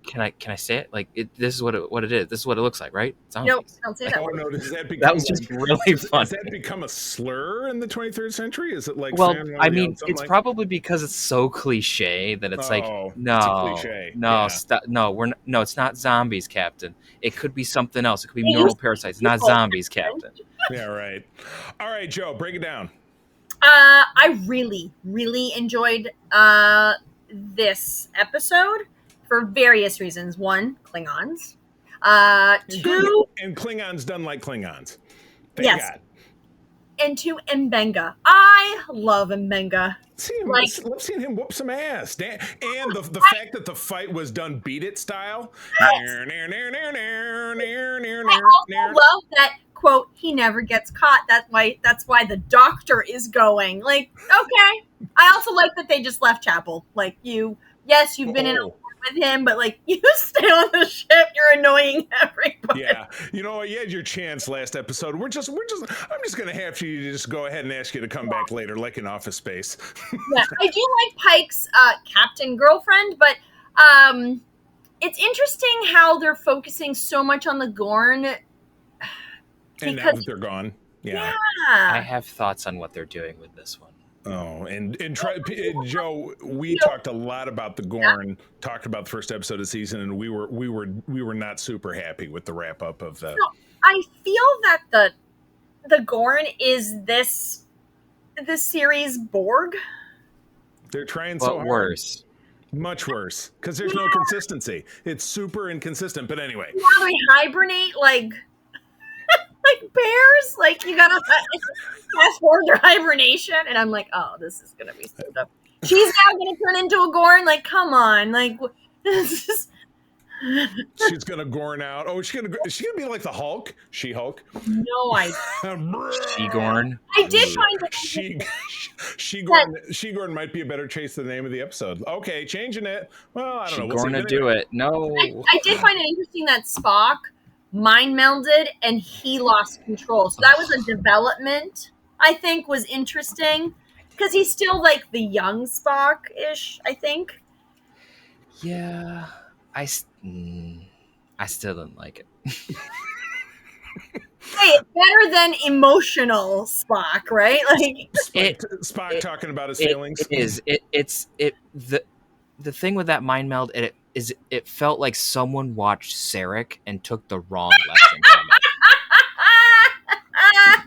Can I say it? Like, this is what it is. This is what it looks like, right? Zombies. No, don't say that. Oh no, does that become? That was just really funny. Does that become a slur in the 23rd century? Is it like? Well, I mean, it's probably because it's so cliche that it's no, it's not zombies, Captain. It could be something else. It could be normal parasites, not zombies, Captain. Yeah, right. All right, Joe, break it down. I really, really enjoyed this episode. For various reasons. 1, Klingons. 2... And Klingons done like Klingons. Thank God. And 2, Mbenga. I love Mbenga. Love seeing him whoop some ass. And the fact that the fight was done Beat It style. I also love that, quote, he never gets caught. That's why the doctor is going. Like, okay. I also like that they just left Chapel. Like, you've been in a with him, but like, you stay on the ship, you're annoying everybody. Yeah, you know, you had your chance last episode. I'm just gonna have to just go ahead and ask you to come back later, like in Office Space. Yeah, I do like Pike's captain girlfriend, but it's interesting how they're focusing so much on the Gorn. And now that they're gone. Yeah. I have thoughts on what they're doing with this one. Oh, and Joe, we talked a lot about the Gorn, talked about the first episode of the season, and we were not super happy with the wrap up of the. So I feel that the Gorn is this series Borg. They're trying so hard. Worse. Much worse, because there's no consistency. It's super inconsistent. But anyway, Now they hibernate like bears. Like you gotta fast forward their hibernation, and I'm like, oh, this is gonna be so dumb. She's now gonna turn into a Gorn. Like, come on, like this is. She's gonna Gorn out. Oh, is she gonna be like the Hulk? She-Hulk? No, She-Gorn? I did find it. She-Gorn might be a better chase than the name of the episode. Okay, changing it. Well, I don't know. She-Gorn to do it. No. I did find it interesting that Spock mind melded and he lost control. So that was a development I think was interesting because he's still like the young Spock-ish, I think. Yeah. I still didn't like it. Hey, it's better than emotional Spock, right? Like Spock talking about his feelings. It is. The thing with that mind meld, it felt like someone watched Sarek and took the wrong lesson from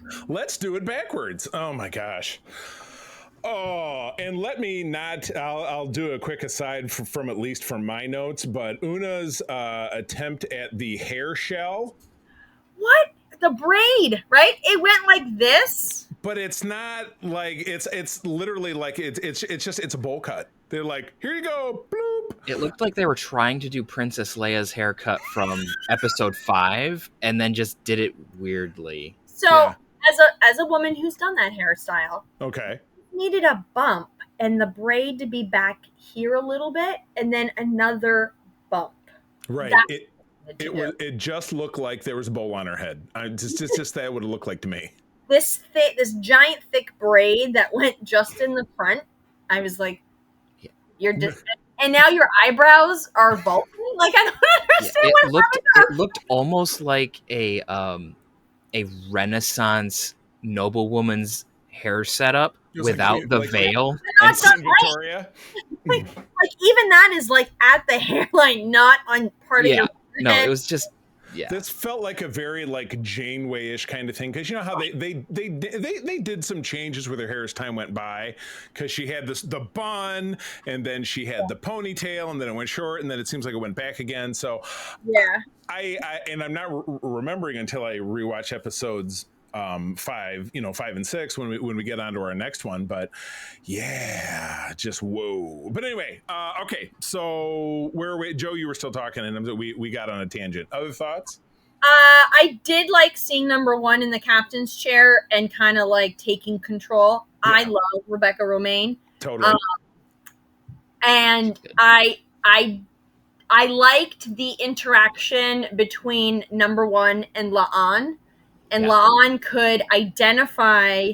it. Let's do it backwards. Oh my gosh. Oh, and let me not, I'll do a quick aside from at least from my notes, but Una's attempt at the hair shell. What? The braid, right? It went like this. But it's not like, it's literally like, it's just, it's a bowl cut. They're like, here you go, bloop. It looked like they were trying to do Princess Leia's haircut from episode 5 and then just did it weirdly. So, as a woman who's done that hairstyle. Okay. Needed a bump and the braid to be back here a little bit and then another bump. Right. It just looked like there was a bowl on her head. Just that would have looked like to me. This giant thick braid that went just in the front. I was like, you're just and now your eyebrows are bulging. Like I don't understand it looked almost like a Renaissance noblewoman's hair setup without the veil. And Victoria. Like even that is like at the hairline, not on part of your head. No, it was just This felt like a very like Janeway-ish kind of thing because you know how they did some changes with her hair as time went by because she had the bun and then she had the ponytail and then it went short and then it seems like it went back again. So I'm not remembering until I rewatch episodes 5 and 6 when we get on to our next one, but yeah, just whoa. But anyway, okay, so where are we? Joe, you were still talking and we got on a tangent. Other thoughts? I did like seeing number 1 in the captain's chair and kind of like taking control. Yeah. I love Rebecca Romaine. Totally. And I liked the interaction between number 1 and La'an. And La'an could identify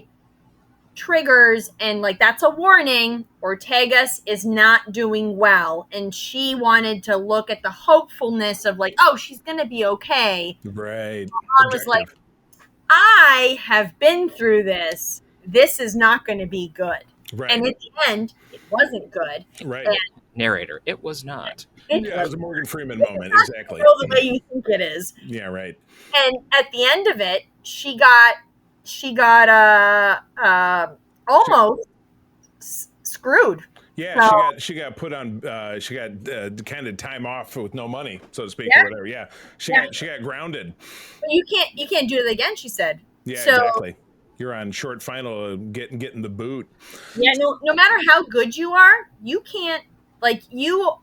triggers and like, that's a warning. Ortegas is not doing well. And she wanted to look at the hopefulness of like, oh, she's going to be okay. Right. La'an was like, I have been through this. This is not going to be good. Right. And at the end, it wasn't good. Right. And narrator, it was not. It was a Morgan Freeman moment, exactly. The way you think it is. Yeah, right. And at the end of it, she got almost screwed. Yeah, so, she got put on. She got kind of time off with no money, so to speak, or whatever. Yeah, she got grounded. But you can't do it again. She said. Yeah, exactly. You're on short final, getting the boot. Yeah, no matter how good you are, you can't like you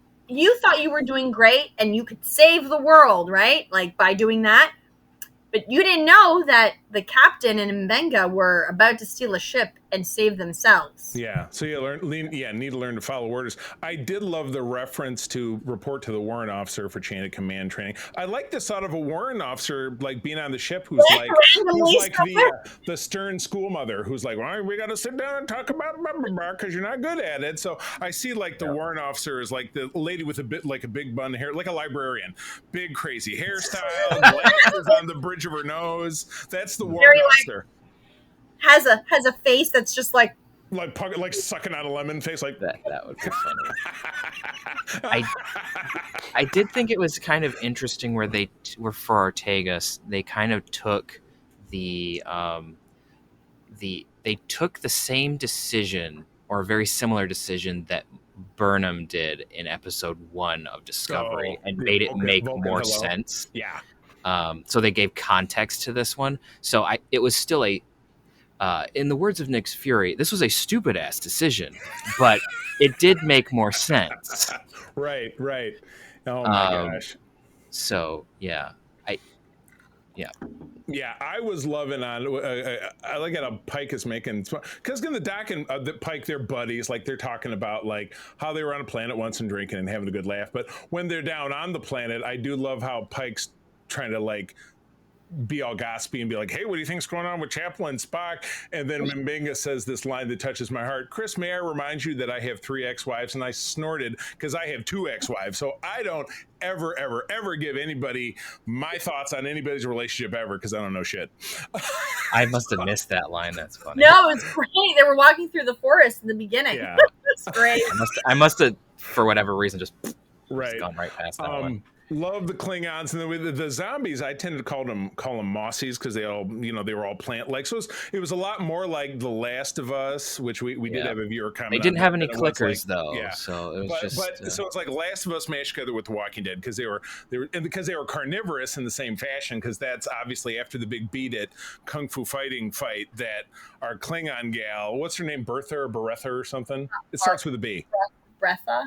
thought you were doing great and you could save the world, right? Like by doing that. But you didn't know that the captain and Mbenga were about to steal a ship and save themselves. Yeah, so need to learn to follow orders. I did love the reference to report to the warrant officer for chain of command training. I like this thought of a warrant officer like being on the ship who's like the stern school mother who's like, well, we got to sit down and talk about because you're not good at it. So I see like the warrant officer is like the lady with a big bun hair, like a librarian, big crazy hairstyle, glasses on the bridge of her nose. That's the warrant officer. Has a face that's just like sucking out a lemon face, like that would be funny. I did think it was kind of interesting where they were for Ortegas. They kind of took they took the same decision or a very similar decision that Burnham did in episode 1 of Discovery and made it make more sense. Yeah. So they gave context to this one. So it was still in the words of Nick Fury, this was a stupid ass decision, but it did make more sense. Right. Oh my gosh. So Yeah, I was loving on. I like how Pike is making, because in the doc and the Pike, they're buddies. Like they're talking about like how they were on a planet once and drinking and having a good laugh. But when they're down on the planet, I do love how Pike's trying to like be all gossipy and be like, hey, what do you think's going on with Chapel and Spock? And then Mbenga says this line that touches my heart. Chris, may I remind you that I have 3 ex-wives? And I snorted because I have 2 ex-wives. So I don't ever give anybody my thoughts on anybody's relationship ever because I don't know shit. I must have missed that line. That's funny. No, it's great. They were walking through the forest in the beginning. Yeah. It's great. I must have, for whatever reason, just right. gone right past that one. Love the Klingons, and then the zombies. I tend to call them mossies because they all, they were all plant-like. So it was a lot more like The Last of Us, which we did have a viewer comment. They didn't have any clickers though, yeah. So it was so it's like Last of Us mashed together with The Walking Dead because they were carnivorous in the same fashion. Because that's obviously after the big beat it kung fu fighting fight that our Klingon gal, what's her name, Bertha or something? It starts with a B. Breatha,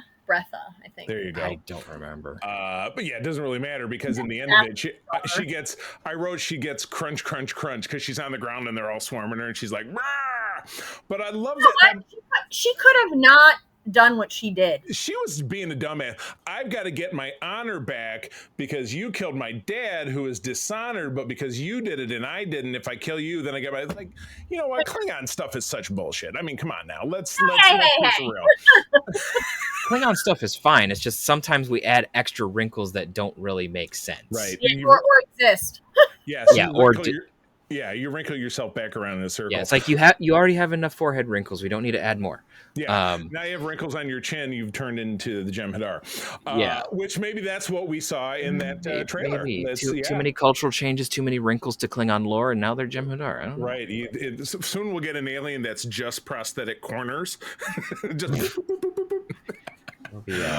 I think. There you go. I don't remember. But yeah, it doesn't really matter because in the end of it, she gets crunch because she's on the ground and they're all swarming her and she's like, Rah! But I love that. She could have not done what she did. She was being a dumbass. I've got to get my honor back because you killed my dad who is dishonored, but because you did it and I didn't, if I kill you, then I get my, like, you know what? Klingon stuff is such bullshit. I mean, come on now. Let's be for real. Klingon stuff is fine. It's just sometimes we add extra wrinkles that don't really make sense. Right. Yeah, or exist. Yes. Yeah, you wrinkle yourself back around in a circle. Yeah, it's like you already have enough forehead wrinkles. We don't need to add more. Yeah. Now you have wrinkles on your chin. You've turned into the Jem'Hadar. Which maybe that's what we saw in that trailer. Maybe. Too many cultural changes, too many wrinkles to Klingon lore, and now they're Jem'Hadar. I don't know. Right. Soon we'll get an alien that's just prosthetic corners. Just.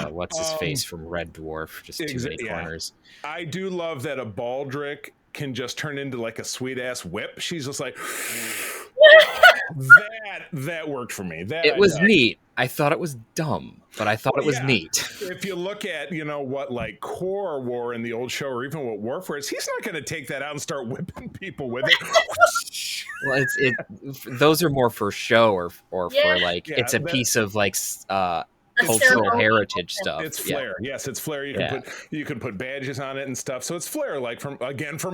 What's his face from Red Dwarf? Just too many corners. I do love that a Baldric can just turn into like a sweet ass whip. She's just like that worked for me. It was neat. I thought it was dumb, but I thought it was neat. If you look at what like Core wore in the old show, or even what Worf wears, he's not going to take that out and start whipping people with it. Well, those are more for show or for like it's a piece of like cultural heritage stuff. It's flair. Yes, it's flair. You can put badges on it and stuff. So it's flair, like from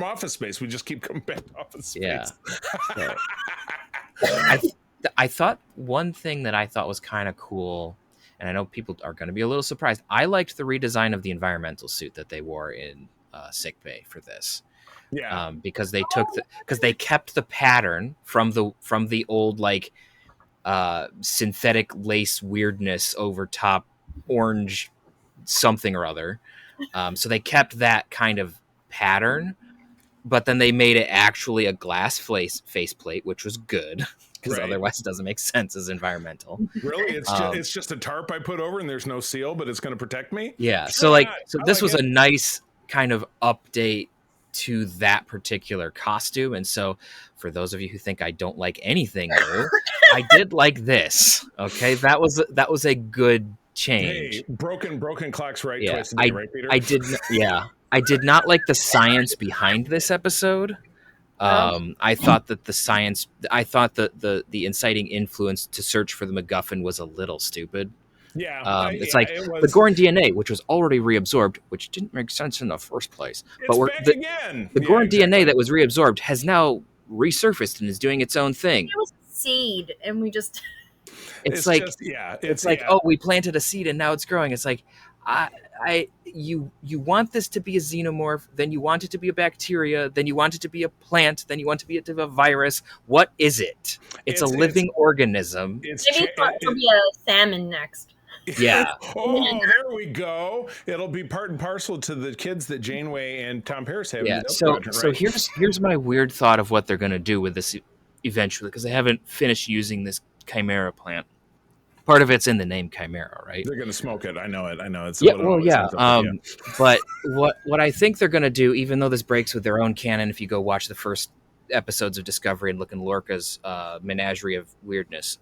Office Space. We just keep coming back to Office Space. Yeah. I thought one thing that I thought was kind of cool, and I know people are going to be a little surprised. I liked the redesign of the environmental suit that they wore in sickbay for this. Yeah. Because they kept the pattern from the old like synthetic lace weirdness over top orange something or other. So they kept that kind of pattern, but then they made it actually a glass faceplate, which was good because otherwise it doesn't make sense as environmental. Really? It's just a tarp I put over and there's no seal, but it's going to protect me? Yeah. So this was a nice kind of update to that particular costume. And so for those of you who think I don't like anything new, I did like this. Okay. That was a good change. Hey, broken clocks right twice a day, right, Peter? I did not like the science behind this episode. I thought that the inciting influence to search for the MacGuffin was a little stupid. It's like it the was. Gorn DNA, which was already reabsorbed, which didn't make sense in the first place. It's But back again. the Gorn DNA that was reabsorbed has now resurfaced and is doing its own thing. It was a seed, and we just. It's like oh, we planted a seed and now it's growing. It's like, you want this to be a xenomorph, then you want it to be a bacteria, then you want it to be a plant, then you want it to be a virus. What is it? It's a living organism. Maybe it'll be a salmon next. Yeah. Oh, there we go. It'll be part and parcel to the kids that Janeway and Tom Paris have. Yeah. In the So quadrant, right? here's my weird thought of what they're going to do with this eventually, because they haven't finished using this chimera plant. Part of it's in the name chimera, right? They're going to smoke it. I know it. It's But what I think they're going to do, even though this breaks with their own canon, if you go watch the first episodes of Discovery and look in Lorca's menagerie of weirdness,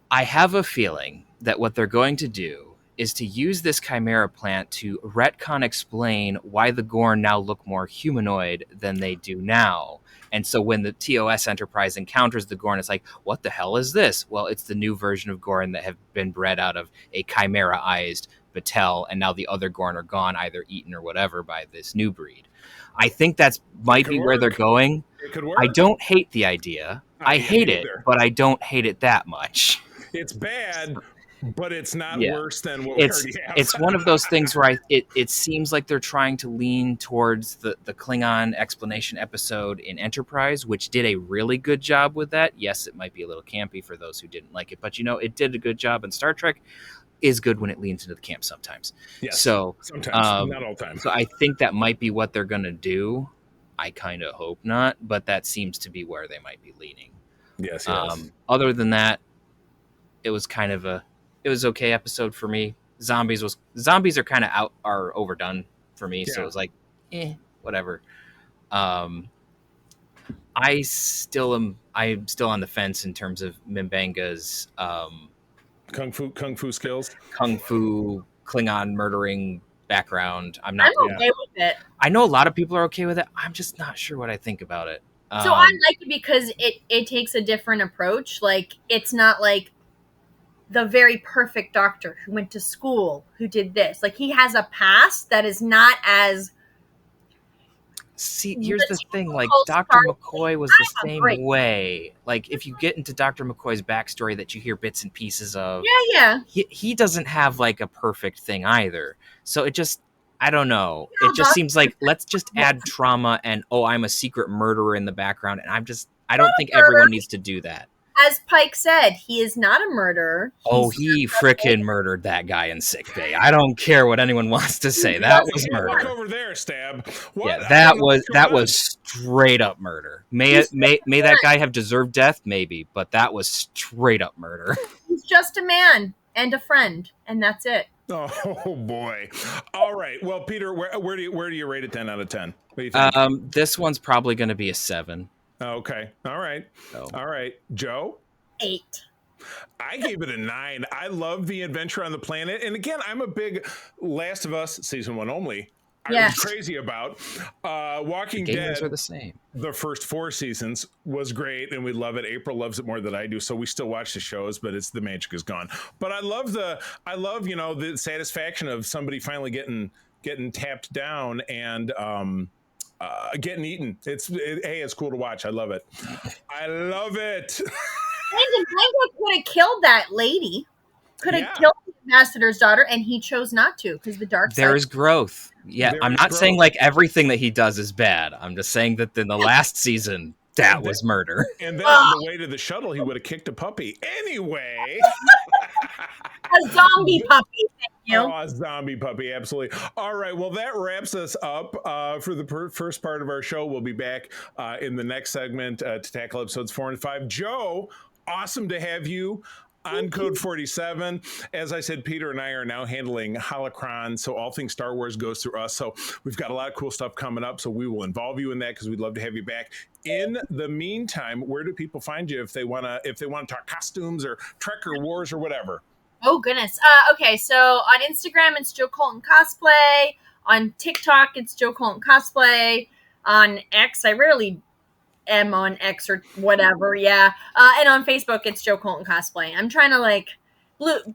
I have a feeling that what they're going to do is to use this chimera plant to retcon explain why the Gorn now look more humanoid than they do now. And so when the TOS Enterprise encounters the Gorn, it's like, what the hell is this? Well, it's the new version of Gorn that have been bred out of a chimera-ized Batel, and now the other Gorn are gone, either eaten or whatever, by this new breed. I think that's might be where they're going. It could work. I don't hate the idea. I hate it, but I don't hate it that much. It's bad, but it's not worse than what it's, we already have. It's one of those things where it seems like they're trying to lean towards the Klingon explanation episode in Enterprise, which did a really good job with that. Yes, it might be a little campy for those who didn't like it, but it did a good job. And Star Trek is good when it leans into the camp sometimes. Yes, so sometimes, not all the time. So I think that might be what they're going to do. I kind of hope not, but that seems to be where they might be leaning. Yes. Other than that, it was kind of it was okay episode for me. Zombies are kind of overdone for me. Yeah. So it was like, whatever. I'm still on the fence in terms of M'Benga's kung fu skills, kung fu Klingon murdering background. I'm okay with it. I know a lot of people are okay with it. I'm just not sure what I think about it. So I like it because it takes a different approach. Like, it's not like the very perfect doctor who went to school, who did this. Like, he has a past that is not as... See, here's the thing. Like, Dr. McCoy was the same way. Like, if you get into Dr. McCoy's backstory that you hear bits and pieces of... Yeah. He doesn't have, like, a perfect thing either. So it just... I don't know. It just seems like, let's just add trauma and, I'm a secret murderer in the background. And I don't think everyone needs to do that. As Pike said, he is not a murderer. He frickin' murdered that guy in sickbay. I don't care what anyone wants to say. That was murder. Walk over there, Stab. What? Yeah, that was straight up murder. May that guy have deserved death? Maybe, but that was straight up murder. He's just a man and a friend, and that's it. Oh boy! All right. Well, Peter, where do you rate it 10 out of 10? What do you think? This one's probably going to be a 7. Okay. All right. So. All right. Joe? 8. I gave it a 9. I love the adventure on the planet. And again, I'm a big Last of Us season 1 only. I was crazy about. Walking Dead are the same. The first 4 seasons was great, and we love it. April loves it more than I do, so we still watch the shows, but the magic is gone. But I love the satisfaction of somebody finally getting tapped down and getting eaten. It's cool to watch. I love it. I love it. Brandon could have killed that lady. Could have killed the ambassador's daughter, and he chose not to because the dark side. There's growth. Yeah, I'm not saying like everything that he does is bad. I'm just saying that in the last season, that was murder. And then on the way to the shuttle, he would have kicked a puppy. Anyway. A zombie puppy. Thank you. Oh, a zombie puppy. Absolutely. All right. Well, that wraps us up for the first part of our show. We'll be back in the next segment to tackle episodes 4 and 5. Joe, awesome to have you on Code 47. As I said, Peter and I are now handling Holocron, so all things Star Wars goes through us. So we've got a lot of cool stuff coming up, so we will involve you in that because we'd love to have you back. In the meantime, where do people find you if they want to talk costumes or Trek or Wars or whatever? Oh, goodness. Okay, so on Instagram, it's Joe Colton Cosplay. On TikTok, it's Joe Colton Cosplay. On X, I rarely am on X or whatever. Yeah. And on Facebook, it's Joe Colton Cosplay. I'm trying to like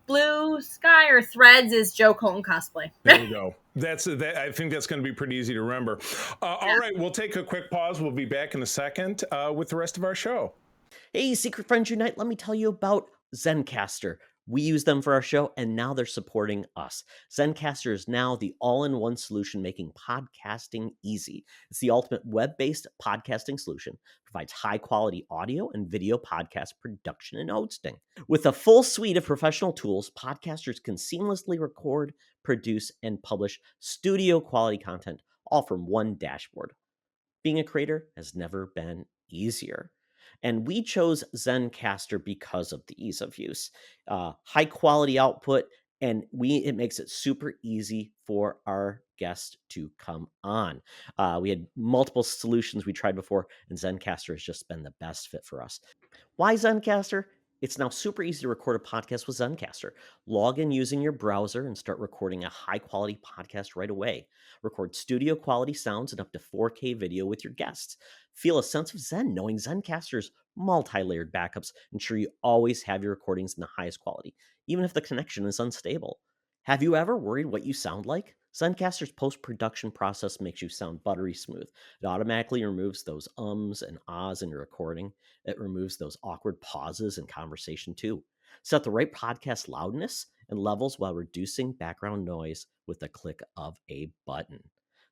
Blue Sky or Threads is Joe Colton Cosplay. There you go. I think that's going to be pretty easy to remember. All right, we'll take a quick pause. We'll be back in a second with the rest of our show. Hey, Secret Friends Unite, let me tell you about Zencastr. We use them for our show, and now they're supporting us. Zencastr is now the all-in-one solution making podcasting easy. It's the ultimate web-based podcasting solution. Provides high-quality audio and video podcast production and hosting. With a full suite of professional tools, podcasters can seamlessly record, produce, and publish studio-quality content, all from one dashboard. Being a creator has never been easier. And we chose Zencastr because of the ease of use, high quality output, and it makes it super easy for our guests to come on. We had multiple solutions we tried before, and Zencastr has just been the best fit for us. Why Zencastr? It's now super easy to record a podcast with Zencastr. Log in using your browser and start recording a high-quality podcast right away. Record studio-quality sounds and up to 4K video with your guests. Feel a sense of zen knowing Zencastr's multi-layered backups ensure you always have your recordings in the highest quality, even if the connection is unstable. Have you ever worried what you sound like? Zencastr's post-production process makes you sound buttery smooth. It automatically removes those ums and ahs in your recording. It removes those awkward pauses in conversation too. Set the right podcast loudness and levels while reducing background noise with the click of a button.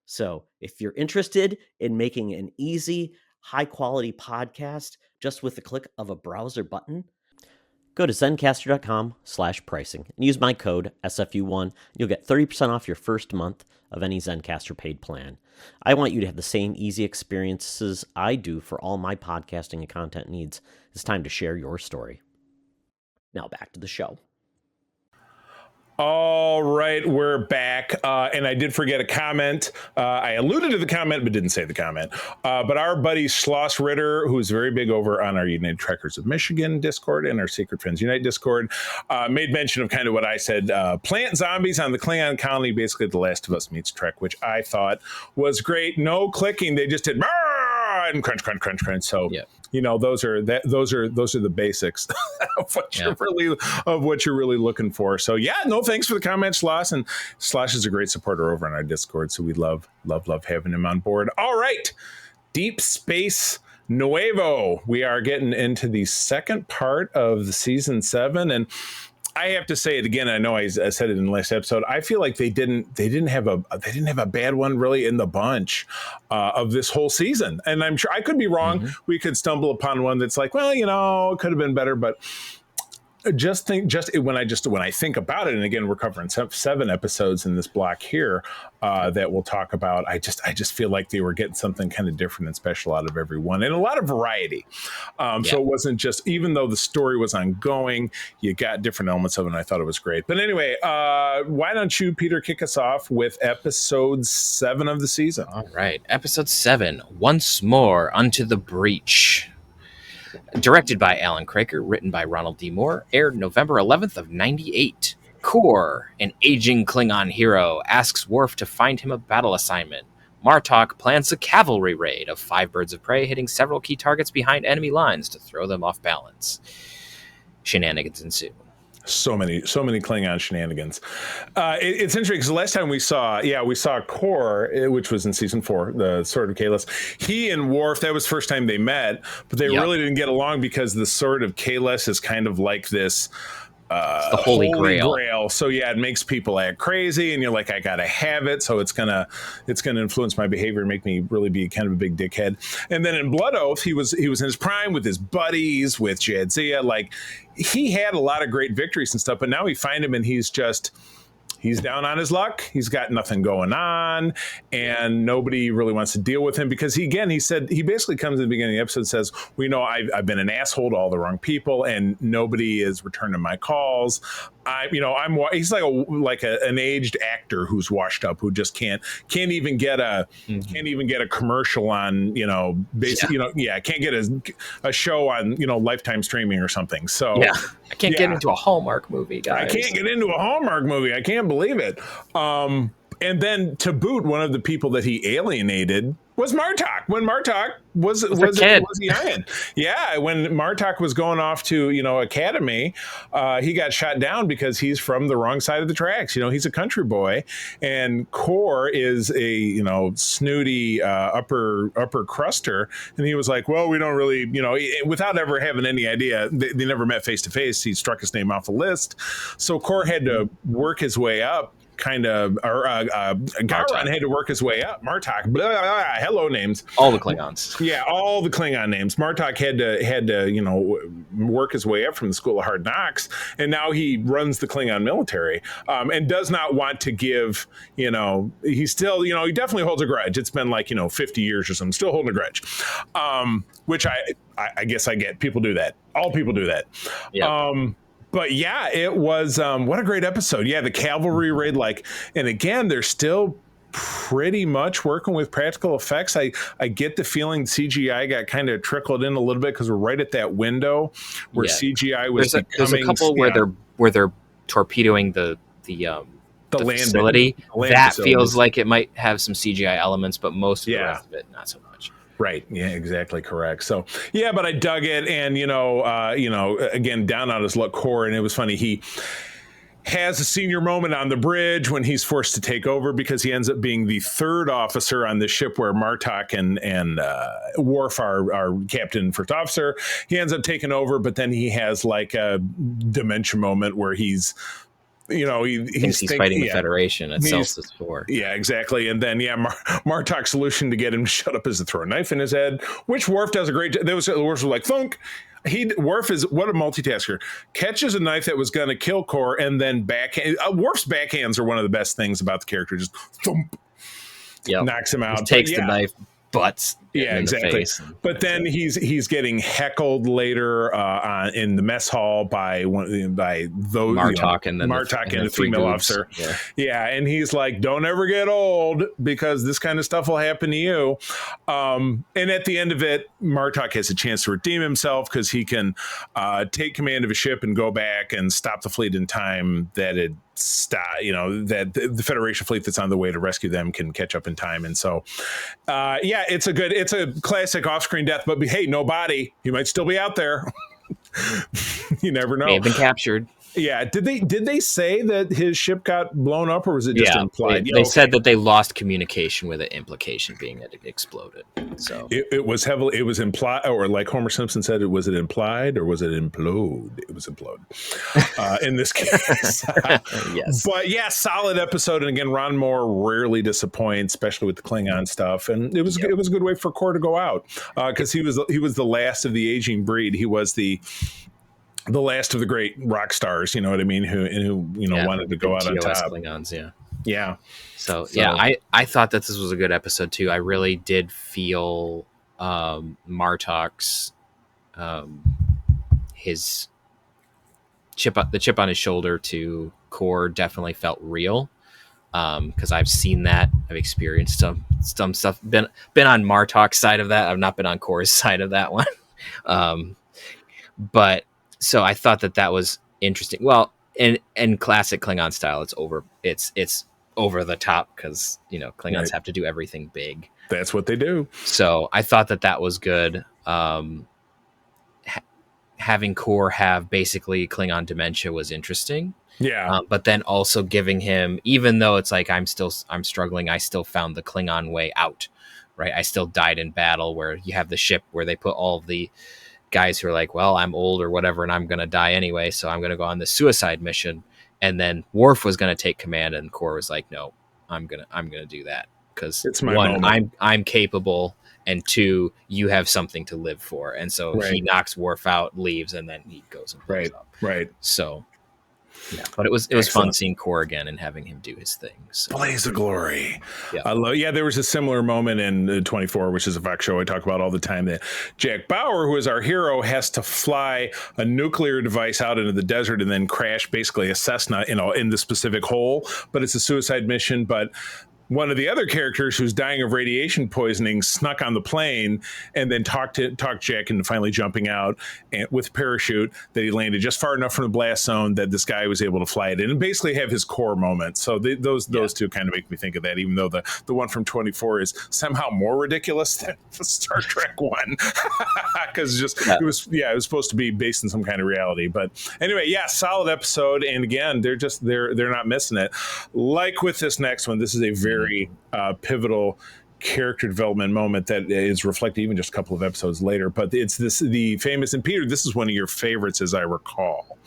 So if you're interested in making an easy, high-quality podcast just with the click of a browser button, go to zencastr.com/pricing and use my code SFU1. You'll get 30% off your first month of any Zencastr paid plan. I want you to have the same easy experiences I do for all my podcasting and content needs. It's time to share your story. Now back to the show. All right, we're back. And I did forget a comment. I alluded to the comment, but didn't say the comment. But our buddy Schloss Ritter, who's very big over on our United Trekkers of Michigan Discord and our Secret Friends Unite Discord, made mention of kind of what I said. Plant zombies on the Klingon colony, basically The Last of Us meets Trek, which I thought was great. No clicking. They just did and crunch, crunch, crunch, crunch. So, you know, those are the basics of what you're really looking for. So yeah, no, thanks for the comment, Schloss. And Schloss is a great supporter over on our Discord. So we love having him on board. All right. Deep Space Nuevo. We are getting into the second part of the season 7. And I have to say it again. I know I said it in the last episode. I feel like they didn't have a bad one really in the bunch of this whole season. And I'm sure I could be wrong. Mm-hmm. We could stumble upon one that's like, well, you know, it could have been better, but when I think about it, and again, we're covering 7 episodes in this block here that we'll talk about. I just feel like they were getting something kind of different and special out of every one, and a lot of variety. So it wasn't just, even though the story was ongoing, you got different elements of it, and I thought it was great. But anyway, why don't you, Peter, kick us off with episode 7 of the season? All right, episode 7, Once More Unto the Breach. Directed by Alan Craker, written by Ronald D. Moore, aired November 11th of 98. Kor, an aging Klingon hero, asks Worf to find him a battle assignment. Martok plans a cavalry raid of 5 birds of prey, hitting several key targets behind enemy lines to throw them off balance. Shenanigans ensue. So many Klingon shenanigans. It's interesting because the last time we saw Kor, which was in season 4, the Sword of Kahless. He and Worf, that was the first time they met, but they really didn't get along because the Sword of Kahless is kind of like this the Holy Grail. So yeah, it makes people act crazy, and you're like, I gotta have it. So it's gonna influence my behavior and make me really be kind of a big dickhead. And then in Blood Oath, he was in his prime with his buddies, with Jadzia. Like, he had a lot of great victories and stuff, but now we find him and he's down on his luck. He's got nothing going on, and nobody really wants to deal with him because he basically comes in the beginning of the episode and says, well, you know, I've been an asshole to all the wrong people, and nobody is returning my calls. He's like an aged actor who's washed up, who just can't even get a commercial on, you know, can't get a show on, you know, Lifetime streaming or something. So I can't get into a Hallmark movie, guys. I can't get into a Hallmark movie. I can't believe it. And then to boot, one of the people that he alienated was Martok. When Martok was young. Yeah, when Martok was going off to, academy, he got shot down because he's from the wrong side of the tracks. He's a country boy, and Kor is a, snooty upper cruster. And he was like, well, we don't really, without ever having any idea, they never met face to face. He struck his name off the list. So Kor had to work his way up. Gowron had to work his way up. Martok, blah, blah, blah, hello names. All the Klingons. Yeah, all the Klingon names. Martok had to work his way up from the School of Hard Knocks, and now he runs the Klingon military, and does not want to give. He still, he definitely holds a grudge. It's been 50 years or something, still holding a grudge, which I guess I get. People do that. All people do that. Yeah. But yeah, it was what a great episode. Yeah, the cavalry raid, and again, they're still pretty much working with practical effects. I get the feeling CGI got kind of trickled in a little bit because we're right at that window where CGI was becoming. There's a couple where they're torpedoing the facility. That feels like it might have some CGI elements, but most of the rest of it, not so much. Right. Yeah, exactly correct. So, yeah, but I dug it. And, again, down on his luck Kor. And it was funny. He has a senior moment on the bridge when he's forced to take over because he ends up being the third officer on the ship where Martok and Worf are captain and first officer. He ends up taking over, but then he has a dementia moment where he's he's fighting the Federation at Celsus 4. Yeah, exactly. And then, Martok's solution to get him to shut up is to throw a knife in his head, which Worf does a great job. Worf was like, thunk. Worf is, what a multitasker. Catches a knife that was going to kill Kor and then backhand. Worf's backhands are one of the best things about the character. Just thump. Yep. Thumps him out. Just takes the knife, butts. Yeah, exactly. But then he's getting heckled later in the mess hall by those Martok and the female officer. Yeah, and he's like, "Don't ever get old because this kind of stuff will happen to you." And at the end of it, Martok has a chance to redeem himself because he can take command of a ship and go back and stop the fleet in time that it that the Federation fleet that's on the way to rescue them can catch up in time. And so, it's a classic off-screen death, but hey, no body. He might still be out there. You never know. May have been captured. Yeah. Did they say that his ship got blown up, or was it just implied? They said that they lost communication with it, implication being that it exploded. So it was implied, or like Homer Simpson said, was it implied or was it implode? It was implode. In this case. Yes. But yeah, solid episode. And again, Ron Moore rarely disappoints, especially with the Klingon stuff. And it was a good way for Kor to go out because he was the last of the aging breed. He was the last of the great rock stars, you know what I mean, who wanted to go out on top. Klingons, yeah. So I thought that this was a good episode too. I really did feel Martok's his the chip on his shoulder to Kor definitely felt real. Because I've seen that, I've experienced some stuff. Been on Martok's side of that. I've not been on Kor's side of that one. But so I thought that was interesting. Well, in classic Klingon style, it's over the top because Klingons have to do everything big. That's what they do. So I thought that was good. Having Kor have basically Klingon dementia was interesting. Yeah. But then also giving him, even though it's like I'm struggling, I still found the Klingon way out. Right. I still died in battle, where you have the ship where they put all of the guys who are like, well, I'm old or whatever, and I'm going to die anyway, so I'm going to go on this suicide mission. And then Worf was going to take command, and Kor was like, no, I'm going to do that because one, I'm capable, and two, you have something to live for. And so he knocks Worf out, leaves, and then he goes and blows up. Right. So yeah, but it was fun seeing Kor again and having him do his thing. So. Blaze of glory. Yeah. There was a similar moment in 24, which is a Fox show I talk about all the time, that Jack Bauer, who is our hero, has to fly a nuclear device out into the desert and then crash basically a Cessna, in the specific hole. But it's a suicide mission. But one of the other characters who's dying of radiation poisoning snuck on the plane and then talked Jack into finally jumping out and, with parachute, that he landed just far enough from the blast zone that this guy was able to fly it in and basically have his core moment. So those two kind of make me think of that, even though the one from 24 is somehow more ridiculous than the Star Trek one, because it was supposed to be based in some kind of reality. But anyway, solid episode, and again, they're not missing it. Like with this next one, this is a very pivotal character development moment that is reflected even just a couple of episodes later. But it's the famous, and Peter, this is one of your favorites, as I recall.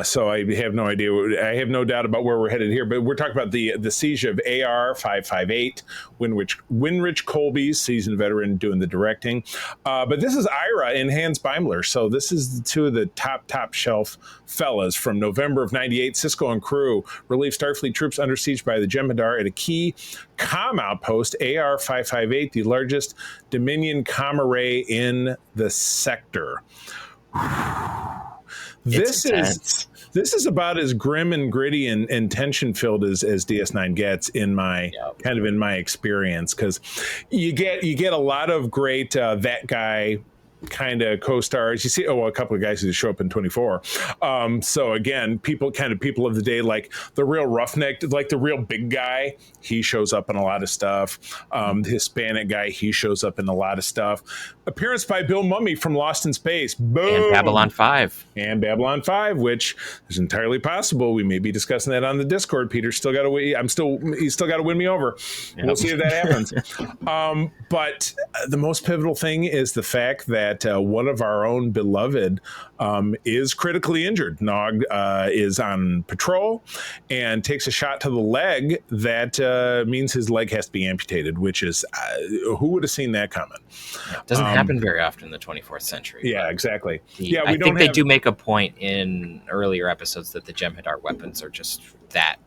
So I have no idea. I have no doubt about where we're headed here. But we're talking about the siege of AR-558, Winrich Colby's seasoned veteran doing the directing. But this is Ira and Hans Beimler. So this is two of the top shelf fellas from November of '98. Sisko and crew relieve Starfleet troops under siege by the Jem'Hadar at a key comm outpost, AR-558, the largest Dominion comm array in the sector. This is about as grim and gritty and tension filled as DS9 gets in my experience, because you get a lot of great that guy kind of co-stars. You see, a couple of guys who show up in 24. So again, people of the day, like the real roughneck, like the real big guy, he shows up in a lot of stuff. The Hispanic guy, he shows up in a lot of stuff. Appearance by Bill Mumy from Lost in Space. Boom. And Babylon 5. And Babylon 5, which is entirely possible. We may be discussing that on the Discord. Peter's still got to win. He's still got to win me over. Yep. We'll see if that happens. But the most pivotal thing is the fact that one of our own beloved is critically injured. Nog is on patrol and takes a shot to the leg that means his leg has to be amputated, which is, who would have seen that coming? It doesn't happen very often in the 24th century. Yeah, exactly. I think they do make a point in earlier episodes that the Jem'Hadar weapons are just that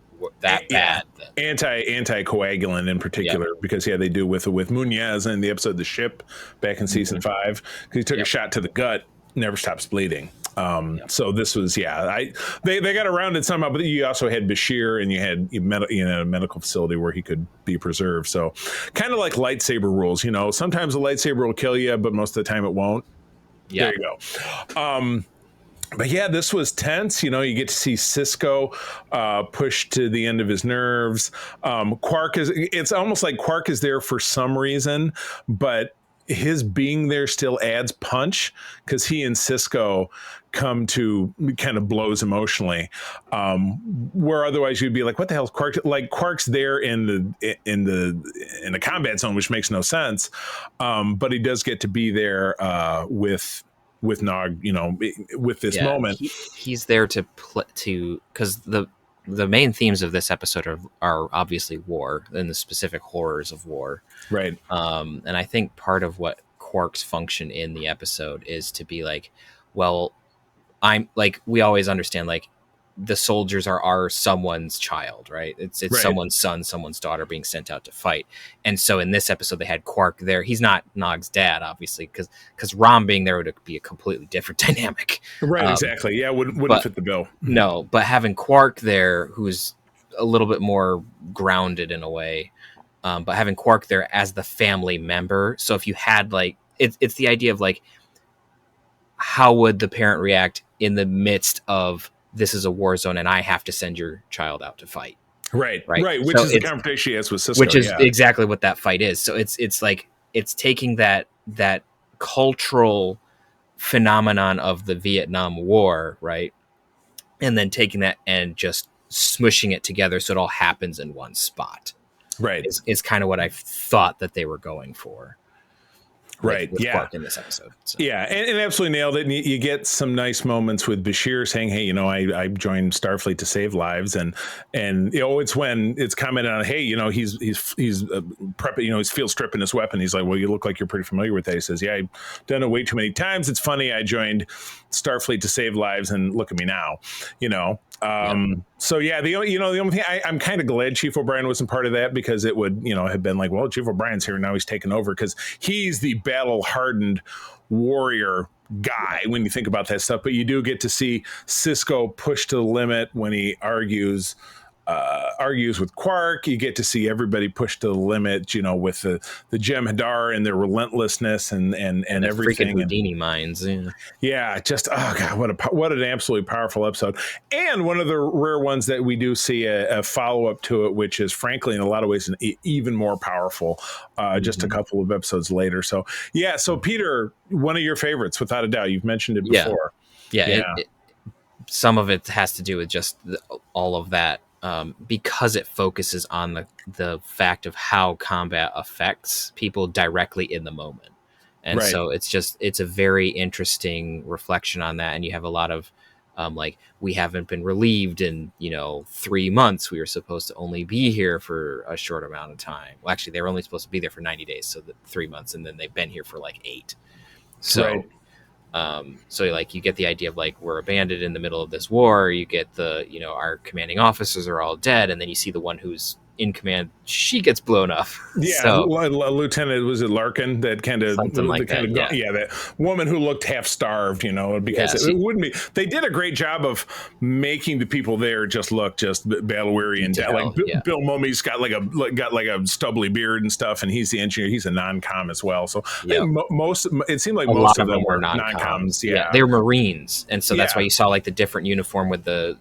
bad. Anticoagulant in particular, because they do with Munez in the episode The Ship back in season 5, because he took a shot to the gut, never stops bleeding. So this was, they got around it somehow, but you also had Bashir, and you had a medical facility where he could be preserved. So kind of like lightsaber rules, sometimes a lightsaber will kill you, but most of the time it won't. There you go. But this was tense. You get to see Sisko pushed to the end of his nerves. It's almost like Quark is there for some reason, but his being there still adds punch, because he and Sisko come to kind of blows emotionally, where otherwise you'd be like, what the hell is Quark? Like, Quark's there in the combat zone, which makes no sense. But he does get to be there with Nog, with this moment. He's there because the main themes of this episode are obviously war and the specific horrors of war. Right. And I think part of what Quark's function in the episode is to be like, well, I'm like, we always understand, like, the soldiers are someone's child, right? It's right. Someone's son, someone's daughter being sent out to fight. And so in this episode, they had Quark there. He's not Nog's dad, obviously, because Rom being there would be a completely different dynamic. Right, exactly. Yeah, wouldn't fit the bill. No, but having Quark there, who's a little bit more grounded in a way, but having Quark there as the family member. So if you had, like, it's the idea of, like, how would the parent react in the midst of, this is a war zone and I have to send your child out to fight. Right. Which is the confrontation he has with Sisko. Which is exactly what that fight is. So it's like, it's taking that cultural phenomenon of the Vietnam War, right? And then taking that and just smushing it together so it all happens in one spot. Right. Is kind of what I thought that they were going for. Right. With Quark in this episode. So. Yeah, and absolutely nailed it. And you get some nice moments with Bashir saying, "Hey, I joined Starfleet to save lives," and it's when it's commented on, "Hey, he's prepping, he's field stripping his weapon." He's like, "Well, you look like you're pretty familiar with that." He says, "Yeah, I've done it way too many times. It's funny. I joined Starfleet to save lives, and look at me now." So the only thing I'm kind of glad Chief O'Brien wasn't part of that, because it would have been like, well, Chief O'Brien's here now, he's taken over, because he's the battle hardened warrior guy when you think about that stuff. But you do get to see Sisko push to the limit when he argues argues with Quark. You get to see everybody pushed to the limit, with the Jem'Hadar and their relentlessness and everything. Freaking Houdini minds. Yeah, just God, what an absolutely powerful episode, and one of the rare ones that we do see a follow up to it, which is frankly in a lot of ways even more powerful. Just a couple of episodes later. So yeah, so Peter, one of your favorites without a doubt. You've mentioned it before. Yeah. Some of it has to do with just all of that. Because it focuses on the fact of how combat affects people directly in the moment. And so it's a very interesting reflection on that. And you have a lot of we haven't been relieved in 3 months. We were supposed to only be here for a short amount of time. Well, actually they were only supposed to be there for 90 days, so 3 months, and then they've been here for 8. So you get the idea of we're abandoned in the middle of this war. You get our commanding officers are all dead, and then you see the one who's in command, she gets blown up. Yeah, so, Lieutenant, was it Larkin that kind of that woman who looked half starved, because it wouldn't be. They did a great job of making the people there just look battle weary and dead. Bill Mummy's got a stubbly beard and stuff, and he's the engineer. He's a non-com as well. So it seemed like most of them were non-coms. Yeah, they were Marines, and so that's why you saw the different uniform with the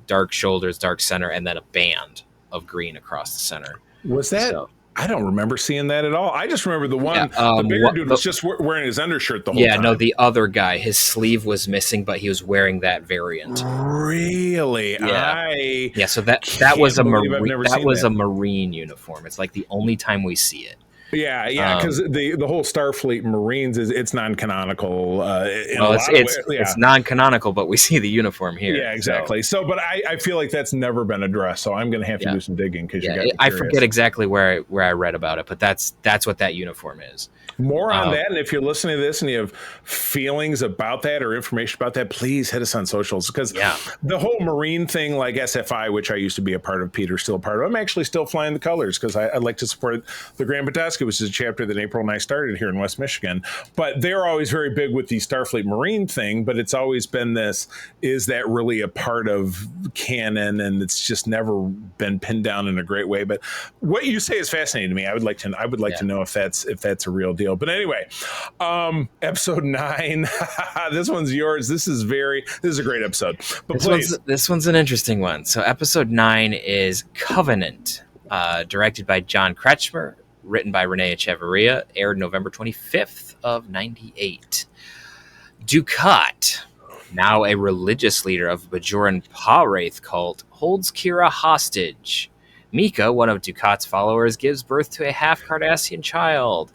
dark shoulders, dark center, and then a band of green across the center. Was that? I don't remember seeing that at all. I just remember the one, the bigger dude was just wearing his undershirt the whole time. Yeah, no, the other guy, his sleeve was missing, but he was wearing that variant. Really? Yeah. So that was a Marine uniform. It's the only time we see it. Yeah, because the whole Starfleet Marines it's non-canonical. It's non-canonical, but we see the uniform here. Yeah, exactly. So, but I feel like that's never been addressed. So I'm going to have to do some digging because I forget exactly where I read about it, but that's what that uniform is. More on that, and if you're listening to this and you have feelings about that or information about that, please hit us on socials, because the whole Marine thing, like SFI, which I used to be a part of, Peter's still a part of, I'm actually still flying the colors because I like to support the Grand Petoskey, which is a chapter that April and I started here in West Michigan. But they're always very big with the Starfleet Marine thing, but it's always been is that really a part of canon? And it's just never been pinned down in a great way. But what you say is fascinating to me. I would like to know if that's a real deal. But anyway, episode 9, this one's yours. This is a great episode. But this one's an interesting one. So episode 9 is Covenant, directed by John Kretschmer, written by Renee Echevarria, aired November 25th of 98. Dukat, now a religious leader of the Bajoran Paw-Wraith cult, holds Kira hostage. Mika, one of Dukat's followers, gives birth to a half-Cardassian child.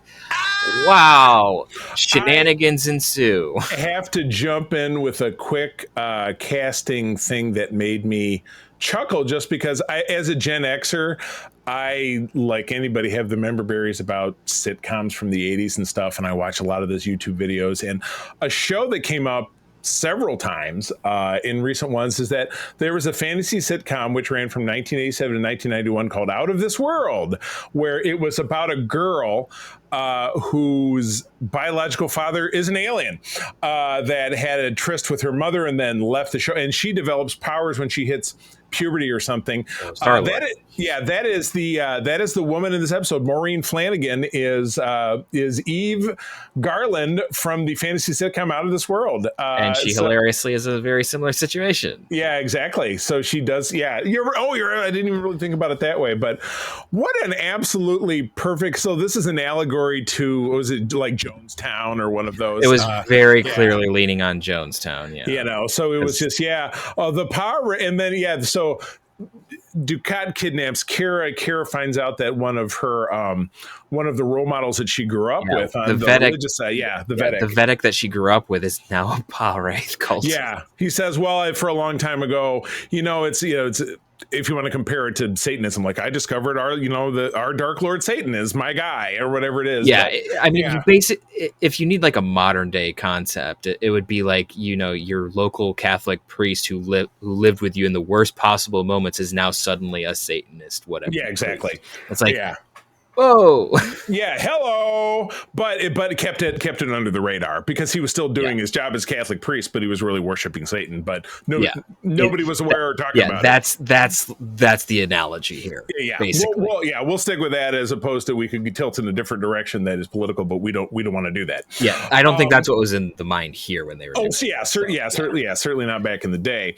Wow. Shenanigans ensue. I have to jump in with a quick casting thing that made me chuckle, just because as a Gen Xer, I, like anybody, have the member berries about sitcoms from the 80s and stuff, and I watch a lot of those YouTube videos. And a show that came up several times in recent ones is that there was a fantasy sitcom which ran from 1987 to 1991 called Out of This World, where it was about a girl whose biological father is an alien that had a tryst with her mother and then left the show, and she develops powers when she hits puberty or something. That is the woman in this episode. Maureen Flanagan is Eve Garland from the fantasy sitcom Out of This World, and she hilariously is a very similar situation. Yeah, exactly. So she does. Yeah, you're I didn't even really think about it that way, but what an absolutely perfect. So this is an allegory to, was it like Jonestown or one of those? It was very clearly leaning on Jonestown. Yeah, so it was just the power, and then so Dukat kidnaps Kira. Kira finds out that one of the role models that she grew up with on the religious side, the Vedic that she grew up with is now a Paw-Wraith cult. Yeah, he says, well, for a long time ago, it's if you want to compare it to Satanism, like I discovered our Dark Lord Satan is my guy or whatever it is. Yeah, if you need like a modern day concept, it would be like your local Catholic priest who lived with you in the worst possible moments is now suddenly a Satanist. Whatever. Yeah, exactly. It's like Whoa. Yeah, hello, but it kept it under the radar because he was still doing his job as Catholic priest, but he was really worshiping Satan. But nobody was aware or talking about it. That's the analogy here. Yeah, basically. We'll stick with that as opposed to we could tilt in a different direction that is political, but we don't want to do that. Yeah, I don't think that's what was in the mind here when they were. Certainly not back in the day.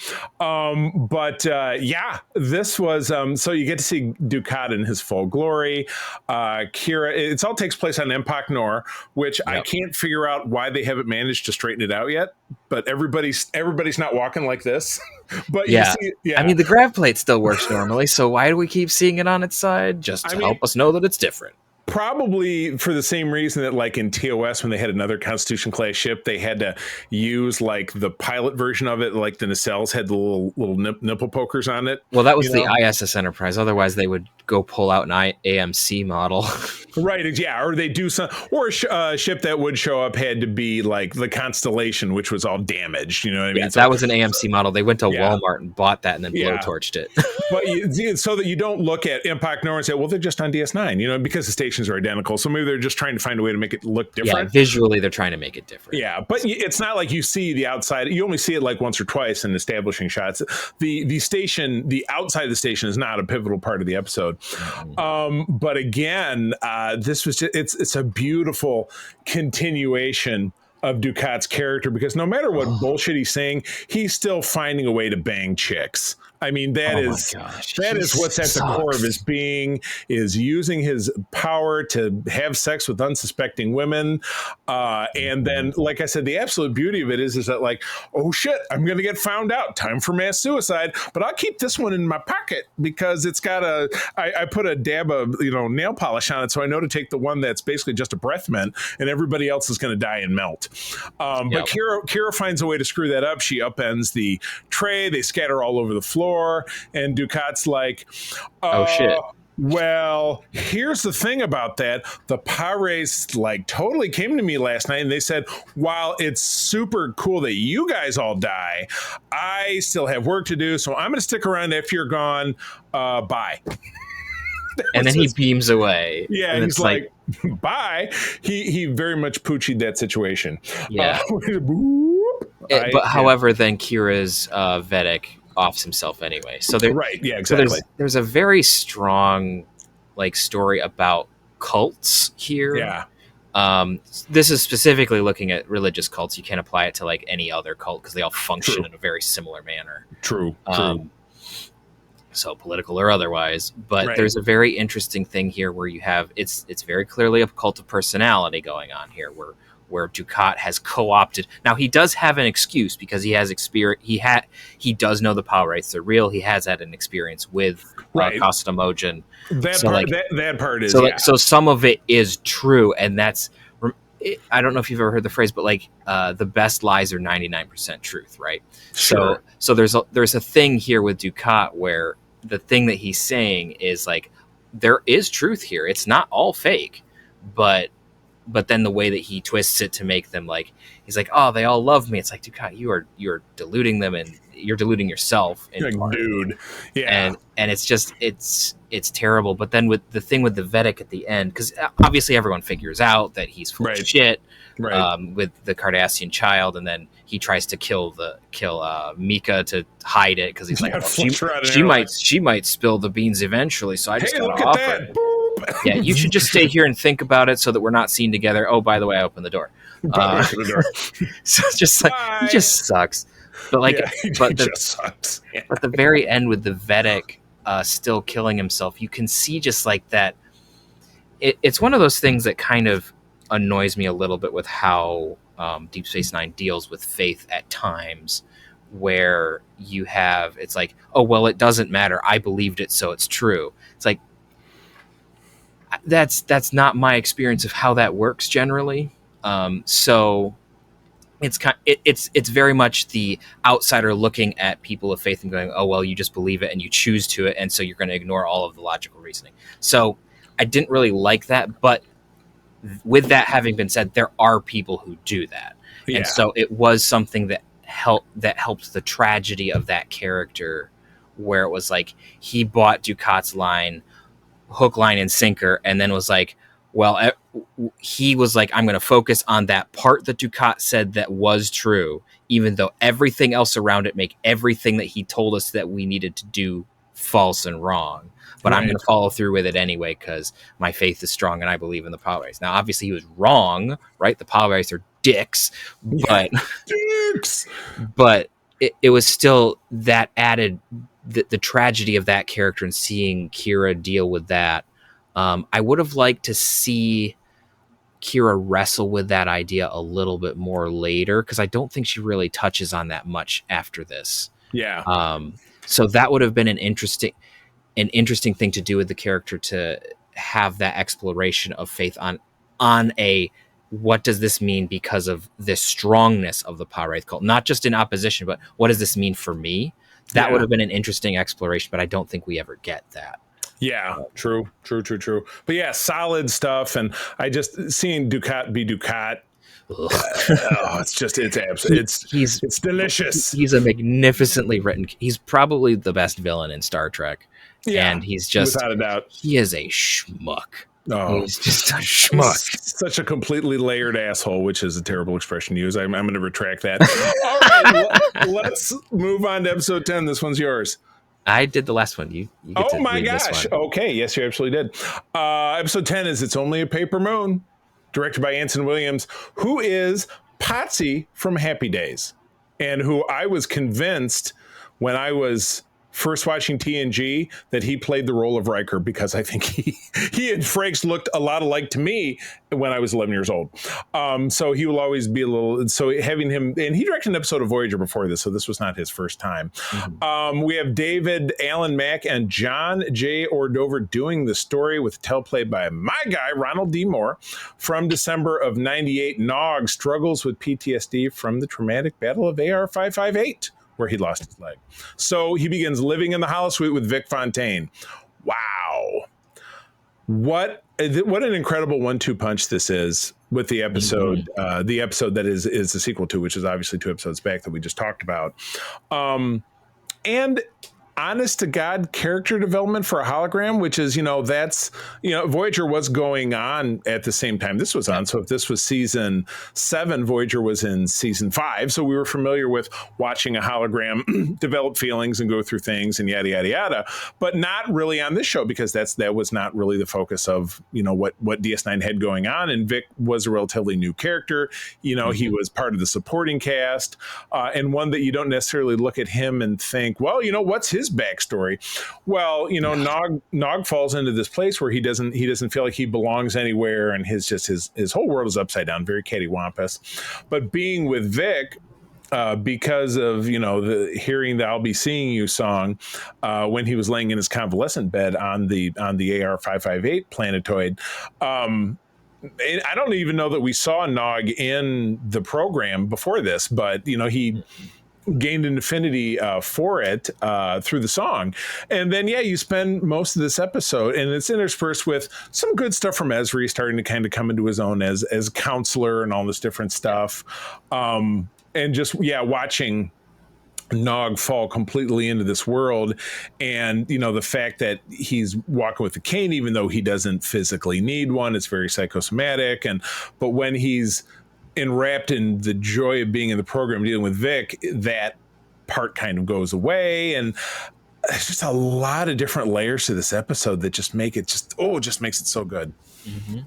This was so you get to see Dukat in his full glory. Kira, it all takes place on Empok Nor, which I can't figure out why they haven't managed to straighten it out yet. But everybody's not walking like this. But you see, I mean, the grav plate still works normally, so why do we keep seeing it on its side? Just to help us know that it's different. Probably for the same reason that, like in TOS, when they had another Constitution class ship, they had to use like the pilot version of it, like the nacelles had the little nipple pokers on it. Well, that was the ISS Enterprise. Otherwise, they would go pull out an AMC model. Right. Yeah. Or they do some, or a ship that would show up had to be like the Constellation, which was all damaged. You know what I mean? Yeah, that was an AMC model. They went to Walmart and bought that and then blowtorched it. But so that you don't look at Empok Nor and say, well, they're just on DS9, because the stations are identical. So maybe they're just trying to find a way to make it look different. Yeah, visually, they're trying to make it different. Yeah, but it's not like you see the outside. You only see it like once or twice in establishing shots. The station, the outside of the station is not a pivotal part of the episode. Mm-hmm. But again, this was just, it's a beautiful continuation of Dukat's character, because no matter what bullshit he's saying, he's still finding a way to bang chicks. I mean, that is what's at the core of his being, is using his power to have sex with unsuspecting women. And then, like I said, the absolute beauty of it is that, like, oh shit, I'm going to get found out. Time for mass suicide. But I'll keep this one in my pocket because it's got I put a dab of, nail polish on it. So I know to take the one that's basically just a breath mint, and everybody else is going to die and melt. But Kira finds a way to screw that up. She upends the tray. They scatter all over the floor. And Dukat's like, oh shit. Well, here's the thing about that. The Pirates totally came to me last night and they said, while it's super cool that you guys all die, I still have work to do. So I'm going to stick around after you're gone. Bye. And then he beams away. Yeah, and he's like, bye. He very much poochied that situation. Yeah. However, then Kira's Vedic offs himself anyway. So exactly. So there's a very strong story about cults here. Yeah. This is specifically looking at religious cults. You can't apply it to any other cult because they all function in a very similar manner. True. So political or otherwise, but there's a very interesting thing here where you have it's very clearly a cult of personality going on here, where Dukat has co-opted. Now he does have an excuse because he has experience. He does know the power rights are real. He has had an experience with Costa Mojan. That part is so some of it is true, and that's. I don't know if you've ever heard the phrase, but the best lies are 99% truth, right? Sure. So there's a thing here with Dukat where the thing that he's saying is there is truth here. It's not all fake, but then the way that he twists it to make them he's like, oh, they all love me. It's like, Dukat, you're deluding them and you're deluding yourself. Dude. Yeah. And it's just, it's terrible. But then with the thing with the Vedic at the end, because obviously everyone figures out that he's full of shit with the Cardassian child. And then he tries to kill Mika to hide it. Cause he's like, she might spill the beans eventually. So I just gotta offer it. Yeah, you should just stay here and think about it so that we're not seen together. Oh, by the way, I opened the door. So it's just he just sucks. But sucks. Yeah. But the very end with the Vedic still killing himself, you can see just that. It's one of those things that kind of annoys me a little bit with how Deep Space Nine deals with faith at times, where you have it's like, oh well, it doesn't matter. I believed it, so it's true. It's like. That's not my experience of how that works generally. So it's very much the outsider looking at people of faith and going, oh, well, you just believe it and you choose to it. And so you're going to ignore all of the logical reasoning. So I didn't really like that. But with that having been said, there are people who do that. Yeah. And so it was something that helped the tragedy of that character, where it was he bought Dukat's line, hook, line, and sinker, and then was like, well, he was like, I'm going to focus on that part that Dukat said that was true, even though everything else around it make everything that he told us that we needed to do false and wrong. But I'm going to follow through with it anyway because my faith is strong and I believe in the Palais. Now, obviously, he was wrong, right? The Palais are dicks, but but it was still that added the tragedy of that character and seeing Kira deal with that. I would have liked to see Kira wrestle with that idea a little bit more later because I don't think she really touches on that much after this. Yeah. So that would have been an interesting thing to do with the character, to have that exploration of faith on a what does this mean because of the strongness of the Pa-Wraith cult, not just in opposition, but what does this mean for me? That would have been an interesting exploration, but I don't think we ever get that. Yeah, true. But yeah, solid stuff. And I just seeing Dukat be Dukat. It's delicious. He's a magnificently written. He's probably the best villain in Star Trek. Yeah, and he's just, without a doubt, he is a schmuck. Oh, he's just a schmuck. Such a completely layered asshole, which is a terrible expression to use. I'm going to retract that. All right, let's move on to episode 10. This one's yours. I did the last one. You get oh my gosh. Okay. Yes, you absolutely did. Episode 10 is It's Only a Paper Moon, directed by Anson Williams, who is Patsy from Happy Days, and who I was convinced when I was first watching TNG that he played the role of Riker, because I think he and Frakes looked a lot alike to me when I was 11 years old. So he will always be a little, so having him, and he directed an episode of Voyager before this, so this was not his first time. Mm-hmm. We have David Allen Mack and John J. Ordover doing the story with teleplay by my guy, Ronald D. Moore. From December of 98, Nog struggles with PTSD from the traumatic battle of AR-558. Where he lost his leg. So he begins living in the holosuite with Vic Fontaine. Wow. What an incredible 1-2 punch this is with the episode, the episode that is the sequel to, which is obviously 2 episodes back that we just talked about. And honest to God character development for a hologram, which is, that's, Voyager was going on at the same time this was on. So if this was season 7, Voyager was in season 5. So we were familiar with watching a hologram develop feelings and go through things and yada, yada, yada, but not really on this show, because that was not really the focus of, what DS9 had going on. And Vic was a relatively new character. He was part of the supporting cast, and one that you don't necessarily look at him and think, well, what's his backstory? Well, Nog falls into this place where he doesn't feel like he belongs anywhere, and his whole world is upside down, very cattywampus. But being with Vic, because of the hearing the "I'll Be Seeing You" song when he was laying in his convalescent bed on the AR-558 planetoid. I don't even know that we saw Nog in the program before this, but he gained an affinity for it through the song. And then, you spend most of this episode, and it's interspersed with some good stuff from Ezri starting to kind of come into his own as counselor and all this different stuff. And just, watching Nog fall completely into this world, and the fact that he's walking with a cane even though he doesn't physically need one. It's very psychosomatic. But when he's enwrapped in the joy of being in the program dealing with Vic, that part kind of goes away, and there's just a lot of different layers to this episode that just make it just makes it so good. Mm-hmm.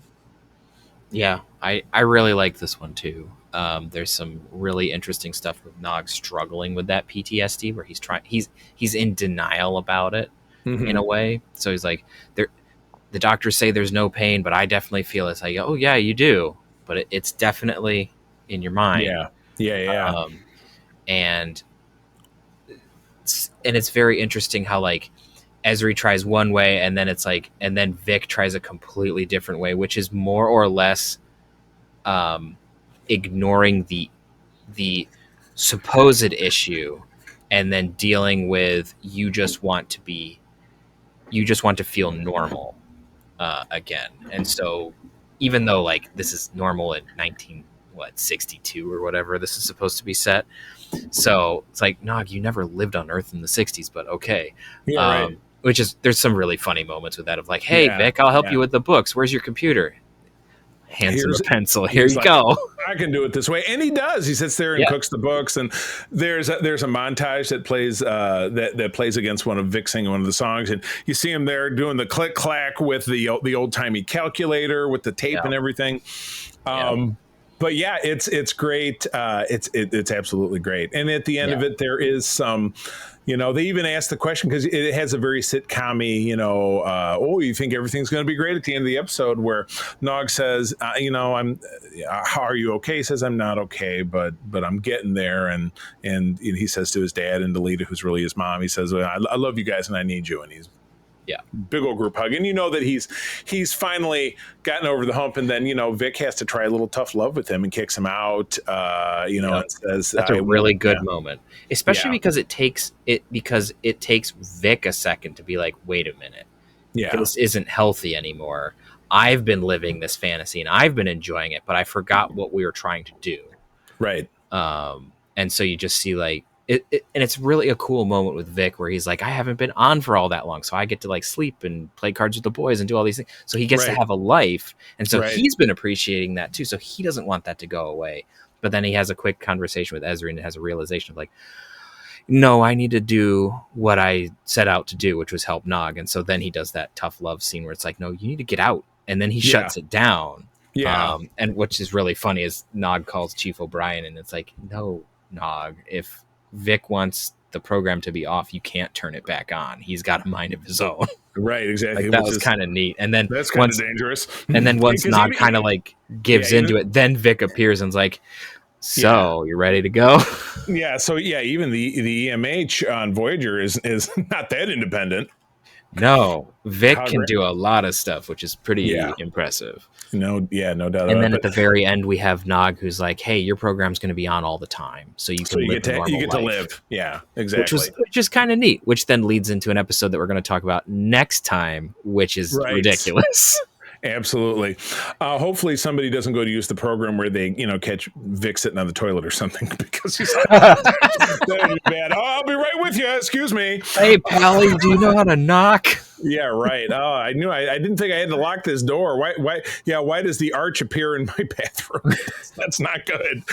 Yeah, I really like this one too. There's some really interesting stuff with Nog struggling with that PTSD, where he's in denial about it, mm-hmm. in a way. So he's like, the doctors say there's no pain, but I definitely feel it. It's like, oh yeah, you do. But it's definitely in your mind. Yeah. And it's very interesting how Ezri tries one way, and then it's and then Vic tries a completely different way, which is more or less ignoring the supposed issue, and then dealing with you just want to feel normal again. And so, even though this is normal in 1962 or whatever this is supposed to be set, so it's Nog, you never lived on Earth in the 60s, but okay. Yeah, right. which is, there's some really funny moments with that of like, hey, Vic, I'll help you with the books. Where's your computer? Hands him a pencil. Here you go. I can do it this way, and he does. He sits there and cooks the books, and there's a montage that plays that plays against one of Vic singing one of the songs, and you see him there doing the click clack with the old timey calculator with the tape and everything. But yeah, it's great. It's absolutely great, and at the end of it, there is some. They even asked the question because it has a very sitcom-y, you think everything's going to be great at the end of the episode, where Nog says, how are you okay? He says, I'm not okay, but I'm getting there. And he says to his dad and to Lita, who's really his mom, he says, I love you guys and I need you. And he's big old group hug. And that he's finally gotten over the hump. And then, Vic has to try a little tough love with him and kicks him out, and says, that's a really good moment, especially because it takes Vic a second to be like, wait a minute. This isn't healthy anymore. I've been living this fantasy and I've been enjoying it, but I forgot what we were trying to do. Right. And so you just see like, and it's really a cool moment with Vic where he's like, I haven't been on for all that long, so I get to like sleep and play cards with the boys and do all these things. So he gets to have a life, and so he's been appreciating that too. So he doesn't want that to go away. But then he has a quick conversation with Ezri and has a realization of like, no, I need to do what I set out to do, which was help Nog. And so then he does that tough love scene where it's like, no, you need to get out, and then he shuts it down. And which is really funny is Nog calls Chief O'Brien, and it's like, no, Nog, if Vic wants the program to be off, you can't turn it back on. He's got a mind of his own. Right, exactly. That was kind of neat. And then that's kind of dangerous. And then once Nog kind of like gives into it, then Vic appears and's like, so you ready to go? So even the EMH on Voyager is not that independent. No, Vic can do a lot of stuff, which is pretty impressive. No doubt. And then at the very end, we have Nog, who's like, "Hey, your program's going to be on all the time, so you can live a normal life." To live. Yeah, exactly. Which is kind of neat. Which then leads into an episode that we're going to talk about next time, which is ridiculous. Absolutely. Hopefully somebody doesn't go to use the program where they, catch Vic sitting on the toilet or something, because he's like, that would be bad. Oh, I'll be right with you. Excuse me. Hey, Pally, do you know how to knock? Yeah, right. Oh, I didn't think I had to lock this door. Why does the arch appear in my bathroom? That's not good.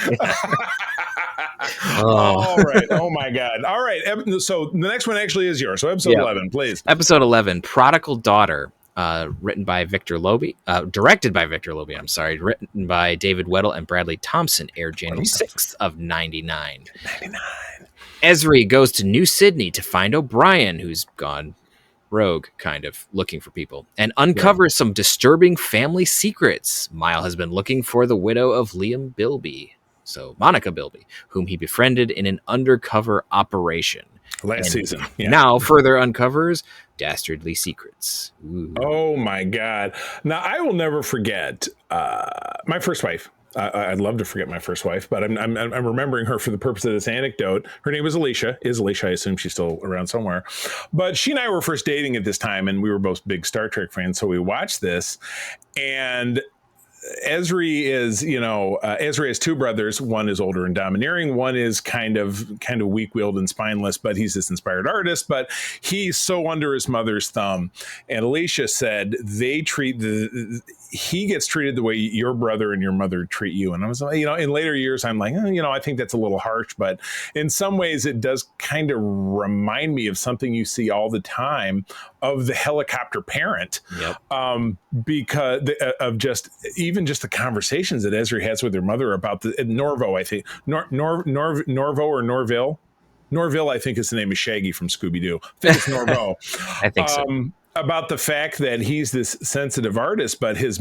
All right. Oh my God. All right. So the next one actually is yours. So episode 11, please. Episode 11, Prodigal Daughter. Written by Victor Loby, directed by Victor Loby, written by David Weddle and Bradley Thompson, aired January 6th of 99. Ezri goes to New Sydney to find O'Brien, who's gone rogue, kind of, looking for people, and uncovers some disturbing family secrets. Mile has been looking for the widow of Liam Bilby, so Monica Bilby, whom he befriended in an undercover operation. Last season. Now further uncovers dastardly secrets. Ooh. Oh my God. Now I will never forget my first wife. I'd love to forget my first wife, but I'm remembering her for the purpose of this anecdote. Her name was Alicia. I assume she's still around somewhere. But she and I were first dating at this time, and we were both big Star Trek fans. So we watched this, and Ezri has two brothers. One is older and domineering. One is kind of weak-willed and spineless, but he's this inspired artist. But he's so under his mother's thumb. And Alicia said he gets treated the way your brother and your mother treat you. And I was like, in later years, I'm like, I think that's a little harsh. But in some ways, it does kind of remind me of something you see all the time of the helicopter parent. Yep. Because of just the conversations that Ezri has with her mother about the Norvo, I think Norvo or Norville. Norville, I think, is the name of Shaggy from Scooby-Doo. I think it's Norvo. I think so. About the fact that he's this sensitive artist, but his,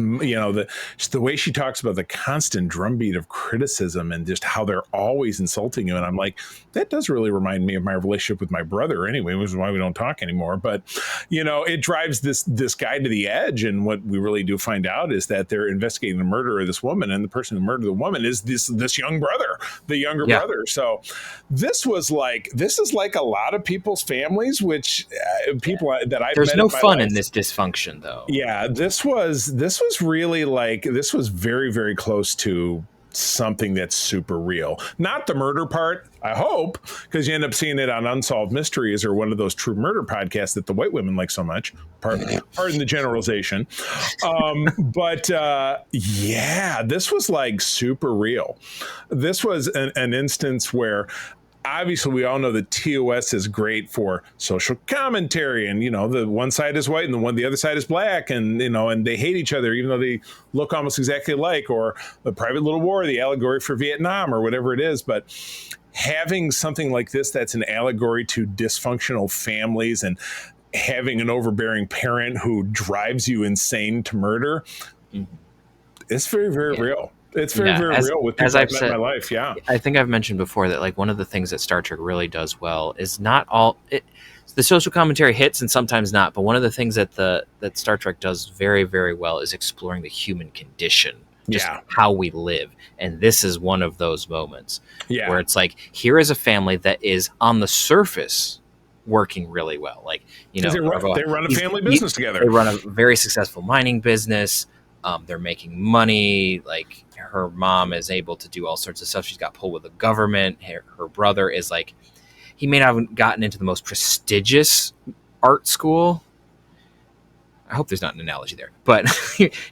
just the way she talks about the constant drumbeat of criticism and just how they're always insulting you. And I'm like, that does really remind me of my relationship with my brother anyway, which is why we don't talk anymore. But, it drives this guy to the edge. And what we really do find out is that they're investigating the murder of this woman, and the person who murdered the woman is this young brother, the younger brother. So this is like a lot of people's families, which people that I've There's met no fun in this dysfunction, though. Yeah, this was really this was very, very close to something that's super real. Not the murder part, I hope, because you end up seeing it on Unsolved Mysteries or one of those true murder podcasts that the white women like so much. Pardon the generalization. But yeah, this was like super real. This was an instance where obviously we all know that TOS is great for social commentary, and the one side is white and the other side is black, and and they hate each other even though they look almost exactly alike, or the Private Little War, the allegory for Vietnam, or whatever it is. But having something like this that's an allegory to dysfunctional families and having an overbearing parent who drives you insane to murder, it's very, very real. It's very, very real with people I've met in my life. Yeah. I think I've mentioned before that like one of the things that Star Trek really does well is not all the social commentary hits and sometimes not, but one of the things that Star Trek does very, very well is exploring the human condition, just how we live. And this is one of those moments where it's like, here is a family that is on the surface working really well. Like, they run a family business together. They run a very successful mining business. They're making money. Like her mom is able to do all sorts of stuff. She's got pull with the government. Her brother is like, he may not have gotten into the most prestigious art school. I hope there's not an analogy there, but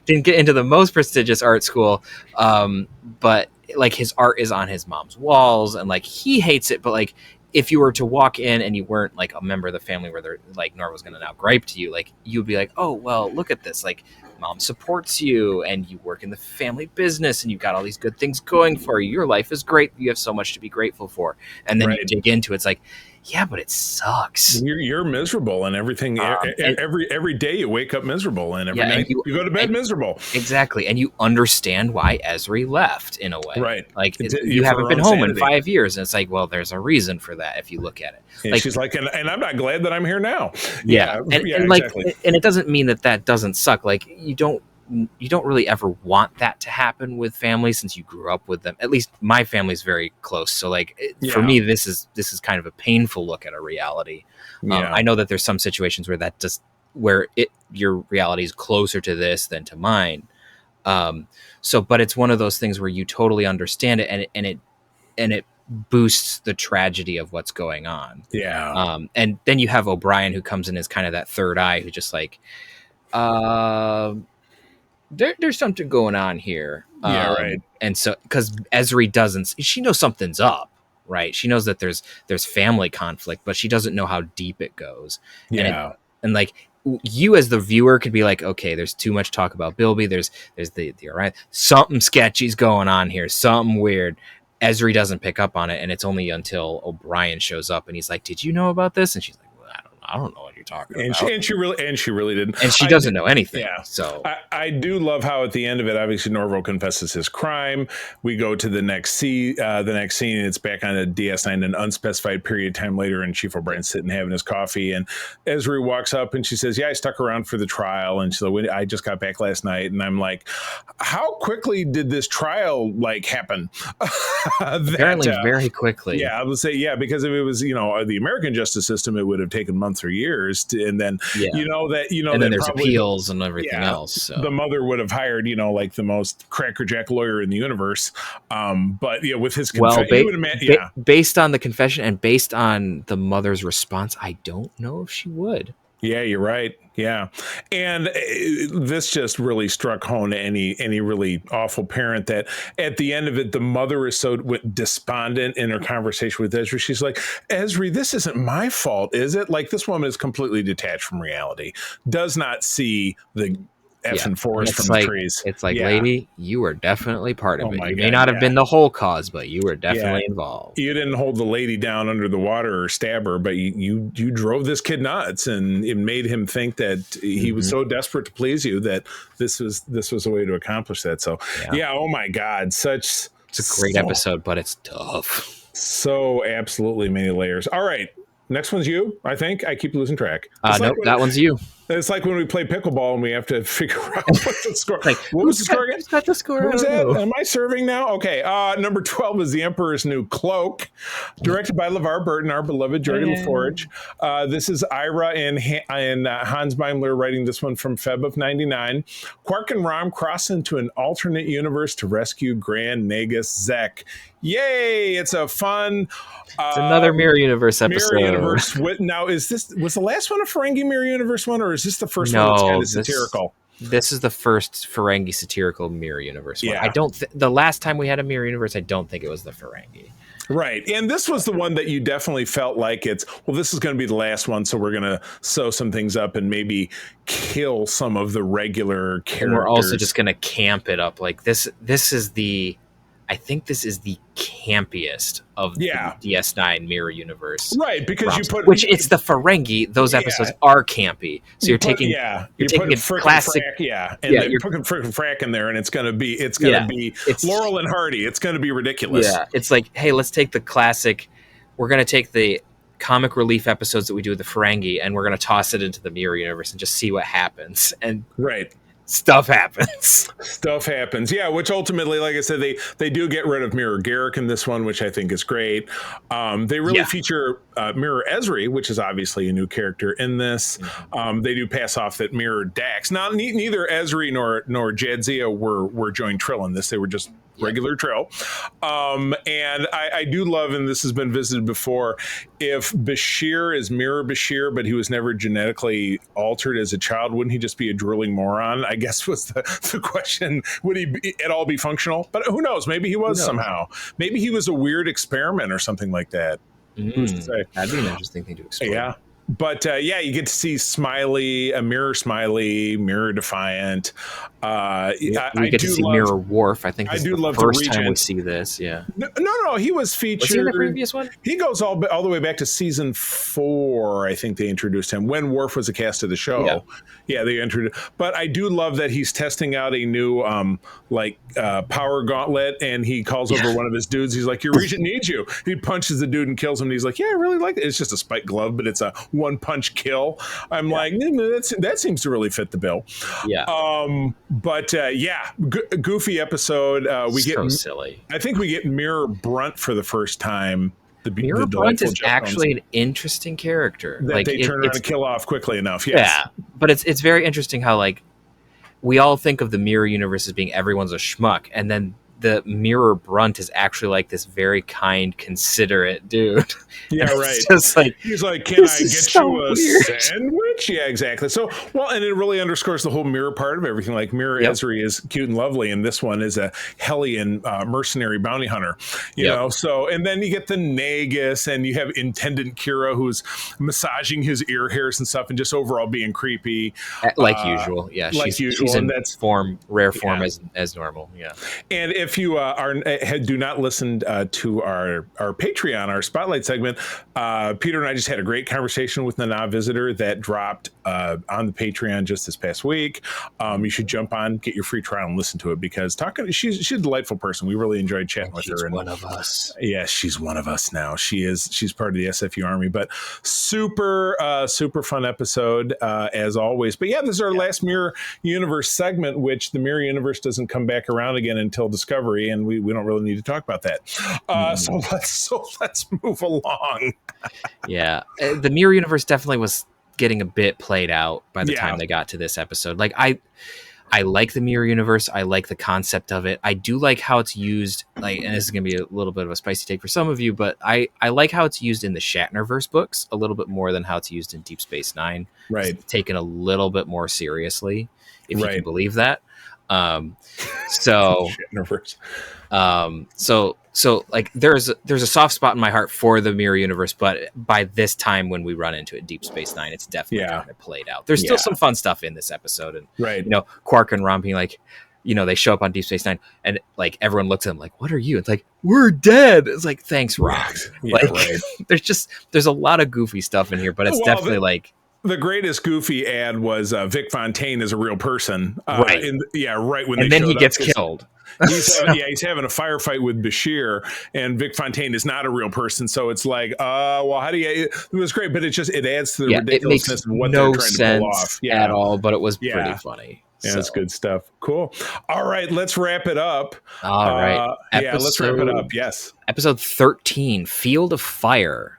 didn't get into the most prestigious art school. But like his art is on his mom's walls and like he hates it. But like if you were to walk in and you weren't like a member of the family where they're like Nora was going to now gripe to you, like you'd be like, oh, well, look at this. Like mom supports you and you work in the family business and you've got all these good things going for you. Your life is great. You have so much to be grateful for. And then you dig into it. It's like, yeah, but it sucks. You're miserable and everything. Every day you wake up miserable and every night you go to bed miserable. Exactly. And you understand why Ezri left in a way. Right. Like you haven't been home in 5 years. And it's like, well, there's a reason for that if you look at it. And like, she's like, and I'm not glad that I'm here now. Yeah. And exactly. Like, and it doesn't mean that doesn't suck. Like you don't really ever want that to happen with families since you grew up with them. At least my family's very close. So like for me, this is kind of a painful look at a reality. I know that there's some situations where your reality is closer to this than to mine. But it's one of those things where you totally understand it and it boosts the tragedy of what's going on. Yeah. And then you have O'Brien who comes in as kind of that third eye who just like, there's something going on here. Right. And so, because Ezri she knows something's up, right? She knows that there's family conflict, but she doesn't know how deep it goes. Yeah. And like you as the viewer could be like, okay, there's too much talk about Bilby. There's the Orion. Something sketchy's going on here. Something weird. Ezri doesn't pick up on it, and it's only until O'Brien shows up and he's like, "Did you know about this?" And she's like, "Well, I don't know what you're talking about." And she really didn't. And she doesn't know anything. Yeah. So I do love how at the end of it, obviously Norvo confesses his crime. We go to the next scene, and it's back on a DS9, an unspecified period of time later, and Chief O'Brien's sitting having his coffee, and Ezri walks up and she says, "Yeah, I stuck around for the trial." And so I just got back last night, and I'm like, how quickly did this trial like happen? Apparently very quickly. Yeah, I would say, because if it was, the American justice system, it would have taken months or years and then, and then there's appeals and everything else. So. The mother would have hired, like the most crackerjack lawyer in the universe. But with his confession, based on the confession and based on the mother's response, I don't know if she would. Yeah, you're right. Yeah. And this just really struck home to any really awful parent that at the end of it, the mother is so despondent in her conversation with Ezri. She's like, "Ezri, this isn't my fault, is it?" Like this woman is completely detached from reality, does not see the effing forest from the trees. It's like, lady, you were definitely part of it. You may not have been the whole cause, but you were definitely involved. You didn't hold the lady down under the water or stab her, but you drove this kid nuts, and it made him think that he was so desperate to please you that this was a way to accomplish that. So oh my God, it's a great episode, but it's tough. So absolutely many layers. All right. Next one's you, I think. I keep losing track. Nope, that one's you. It's like when we play pickleball and we have to figure out what's the score. Like, what was the score again? Who's got the score? What was I that? don't know. Am I serving now? Okay. Number 12 is The Emperor's New Cloak, directed by LeVar Burton, our beloved Jordy LaForge. This is Ira and Hans Beimler writing this one from Feb of 99. Quark and Rom cross into an alternate universe to rescue Grand Nagus Zek. Yay! It's a fun... It's another Mirror Universe episode. Mirror Universe. Now, was the last one a Ferengi Mirror Universe one, or is this the first one that's kind of satirical? This is the first Ferengi satirical Mirror Universe one. Yeah. I don't. The last time we had a Mirror Universe, I don't think it was the Ferengi. Right. And this was the one that you definitely felt like this is going to be the last one, so we're going to sew some things up and maybe kill some of the regular characters. And we're also just going to camp it up. Like this is I think this is the campiest of the DS9 Mirror Universe. Right, because which it's the Ferengi. Those episodes are campy. So you're taking a classic, and you're putting frickin' frack in there, and it's gonna be Laurel and Hardy. It's gonna be ridiculous. Yeah, it's like, hey, let's take the classic. We're gonna take the comic relief episodes that we do with the Ferengi, and we're gonna toss it into the Mirror Universe and just see what happens. And stuff happens. Yeah, which ultimately, like I said, they do get rid of Mirror Garrick in this one, which I think is great. They really feature Mirror Ezri, which is obviously a new character in this. They do pass off that Mirror Dax. Now, neither Ezri nor Jadzia were joined Trill in this. They were just regular Trill. And I do love, and this has been visited before, if Bashir is Mirror Bashir, but he was never genetically altered as a child, wouldn't he just be a drooling moron? I guess was the question. Would he at all be functional? But who knows? Maybe he was somehow. Maybe he was a weird experiment or something like that. Who's to say? That'd be an interesting thing to explore. Yeah. But you get to see Smiley, a Mirror Smiley, Mirror Defiant. We get to see Mirror Worf. I think this is the first time we see this. Yeah. No, he was featured. Was he in the previous one? He goes all the way back to season 4. I think they introduced him when Worf was a cast of the show. Yeah, they introduced. But I do love that he's testing out a new power gauntlet, and he calls over one of his dudes. He's like, "Your regent needs you." He punches the dude and kills him. And he's like, "Yeah, I really like it. It's just a spike glove, but it's a one punch kill." I'm like, that seems to really fit the bill. Yeah. Goofy episode. We get silly. I think we get Mirror Brunt for the first time. Mirror Brunt is actually an interesting character that they turn around and kill off quickly enough. Yes. Yeah, but it's very interesting how we all think of the Mirror Universe as being everyone's a schmuck, and then the Mirror Brunt is actually like this very kind, considerate dude. Yeah, right. Just like, he's like, "Can I get you a sandwich?" Yeah, exactly. So, and it really underscores the whole Mirror part of everything. Like Mirror Ezri is cute and lovely, and this one is a Hellion mercenary bounty hunter. You know. So, and then you get the Nagus, and you have Intendant Kira, who's massaging his ear hairs and stuff, and just overall being creepy, like usual. Yeah, she's in rare form as normal. Yeah, and if you do not listen to our Patreon, our Spotlight segment, Peter and I just had a great conversation with the Visitor that dropped on the Patreon just this past week. You should jump on, get your free trial, and listen to it, because she's a delightful person. We really enjoyed chatting with her. She's one of us. Yes, she's one of us now. She's part of the SFU Army, but super fun episode as always. But this is our last Mirror Universe segment, which the Mirror Universe doesn't come back around again until Discovery, and we don't really need to talk about that. So let's move along. Yeah, the Mirror Universe definitely was getting a bit played out by the time they got to this episode. Like I like the Mirror Universe. I like the concept of it. I do like how it's used. And this is going to be a little bit of a spicy take for some of you, but I like how it's used in the Shatnerverse books a little bit more than how it's used in Deep Space Nine. Right, it's taken a little bit more seriously, if you can believe that. So there's a soft spot in my heart for the Mirror Universe, but by this time when we run into it in Deep Space Nine, it's definitely kind of played out. There's still some fun stuff in this episode, and Quark and Rom being like, they show up on Deep Space Nine, and like everyone looks at them like, "What are you?" It's like, "We're dead." It's like, "Thanks, Rom." There's a lot of goofy stuff in here, but it's definitely the greatest goofy ad was Vic Fontaine is a real person. Right. Right when and they then he showed gets up, 'cause killed. he's having a firefight with Bashir, and Vic Fontaine is not a real person. So it's like, well, how do you? It was great, but it adds to the ridiculousness of what they're trying to pull off. At all, but it was pretty funny. Yeah, that's good stuff. Cool. All right, let's wrap it up. All right. Let's wrap it up. Yes. Episode 13, Field of Fire,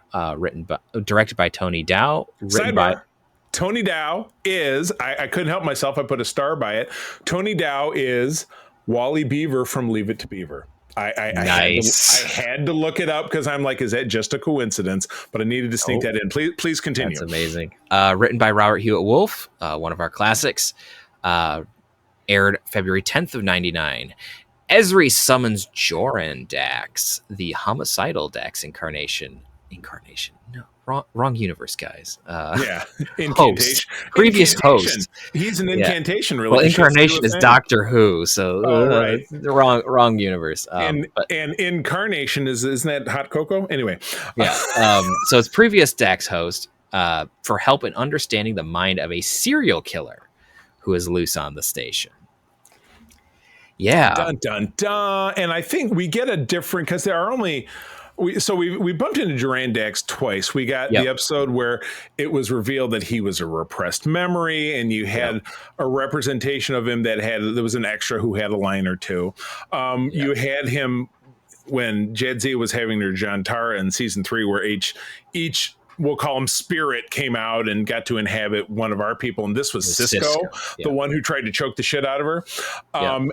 directed by Tony Dow. Sidebar. Tony Dow is, I couldn't help myself, I put a star by it. Tony Dow is Wally Beaver from Leave It to Beaver. Nice. I had to look it up because I'm like, is that just a coincidence? But I needed to sneak that in. Please continue. That's amazing. Written by Robert Hewitt Wolf, one of our classics. Aired February 10th of 99. Ezri summons Joran Dax, the homicidal Dax incarnation. No, wrong universe, guys. Incantation. Previous host. He's an incantation, really. Well, incarnation is Doctor Who, so right. The wrong universe. And incarnation isn't that hot cocoa? Anyway. Yeah. So it's previous Dax host for help in understanding the mind of a serial killer who is loose on the station. Yeah. Dun, dun, dun. And I think we get a different, because there are only... We bumped into Joran Dax twice. We got the episode where it was revealed that he was a repressed memory, and you had a representation of him there was an extra who had a line or two. You had him when Jadzia was having her Jantara in season 3, where each we'll call him spirit came out and got to inhabit one of our people, and this was Cisco. The one who tried to choke the shit out of her.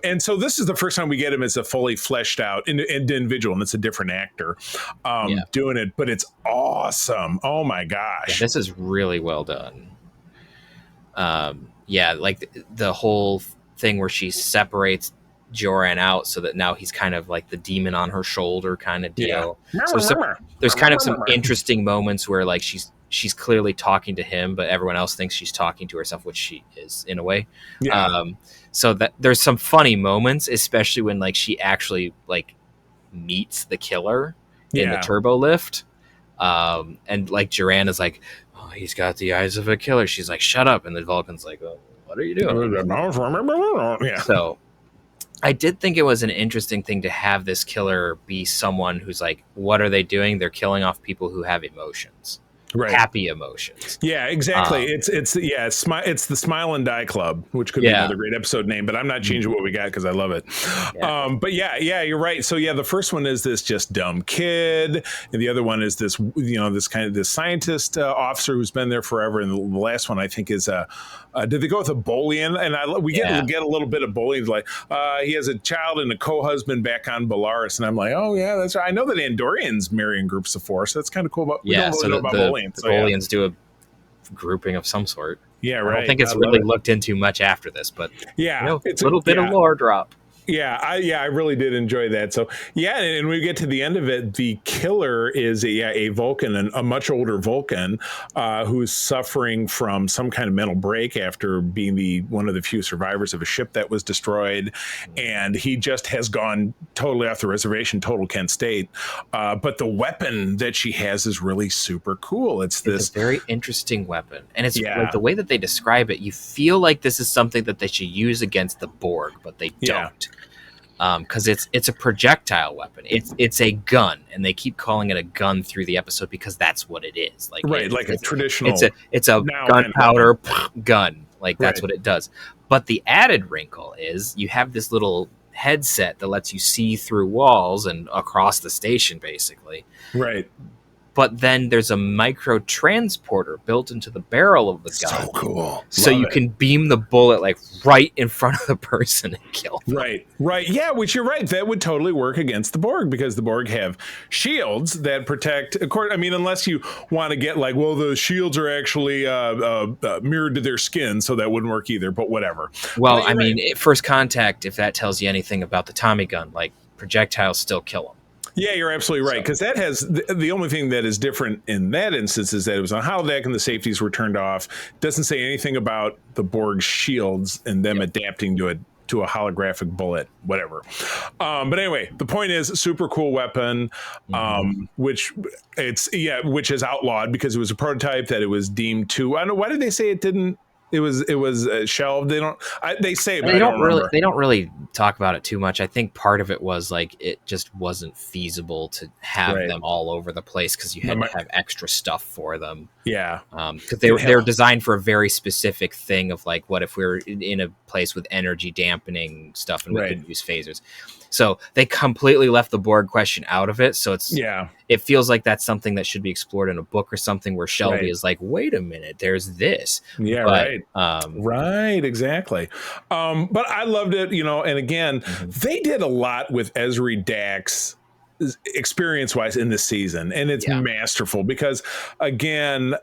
And so this is the first time we get him as a fully fleshed out individual, and it's a different actor doing it, but it's awesome. Oh my gosh. This is really well done. Like the whole thing where she separates Joran out so that now he's kind of like the demon on her shoulder kind of deal. So there's kind of some interesting moments where like she's clearly talking to him, but everyone else thinks she's talking to herself, which she is in a way. So that there's some funny moments, especially when like she actually like meets the killer in the turbo lift. And like Joran is like, oh, he's got the eyes of a killer. She's like, shut up. And the Vulcan's like, oh, what are you doing? So I did think it was an interesting thing to have this killer be someone who's like, what are they doing? They're killing off people who have emotions. Happy emotions. Yeah, exactly. It's the Smile and Die Club, which could be another great episode name, but I'm not changing what we got because I love it. But you're right. So the first one is this just dumb kid, and the other one is this this scientist officer who's been there forever, and the last one I think is did they go with a Bolian? And we get a little bit of Bolian, like he has a child and a co-husband back on Belarus, and I'm like, oh yeah, that's right. I know that Andorians marry in groups of 4, so that's kind of cool. But we don't really know about Bolian. The Bolians do a grouping of some sort. Yeah, right. I don't think it's really looked into much after this, but it's a little bit of lore drop. Yeah, I really did enjoy that. So and we get to the end of it, the killer is a Vulcan, and a much older Vulcan who's suffering from some kind of mental break after being one of the few survivors of a ship that was destroyed, and he just has gone totally off the reservation, total Kent State. But the weapon that she has is really super cool. It's a very interesting weapon, and it's like the way that they describe it. You feel like this is something that they should use against the Borg, but they don't. Because it's a projectile weapon. It's a gun, and they keep calling it a gun through the episode because that's what it is. Like a traditional. It's a gunpowder gun. Like that's what it does. But the added wrinkle is you have this little headset that lets you see through walls and across the station, basically. Right. But then there's a micro transporter built into the barrel of the gun. So cool. So you can beam the bullet like right in front of the person and kill them. Right. Yeah, which you're right. That would totally work against the Borg because the Borg have shields that protect. Unless you want to get like, well, the shields are actually mirrored to their skin, so that wouldn't work either. But whatever. Well, First Contact, if that tells you anything about the Tommy gun, like projectiles still kill them. Yeah, you're absolutely right, because that has the only thing that is different in that instance is that it was on holodeck and the safeties were turned off. It doesn't say anything about the Borg shields and them adapting to it to a holographic bullet, whatever. But anyway, the point is, super cool weapon, which is outlawed because it was a prototype that it was deemed to. I don't know, why did they say it didn't? It was shelved. They don't. They say, but I don't remember. They don't really talk about it too much. I think part of it was like it just wasn't feasible to have them all over the place because you had to have extra stuff for them. Yeah, because they were designed for a very specific thing of like, what if we were in a place with energy dampening stuff and we could use phasers. So they completely left the Borg question out of it. So it feels like that's something that should be explored in a book or something where Shelby is like, wait a minute, there's this. Yeah, right, exactly. But I loved it, and again, they did a lot with Ezri Dax experience-wise in this season, and it's masterful because, again,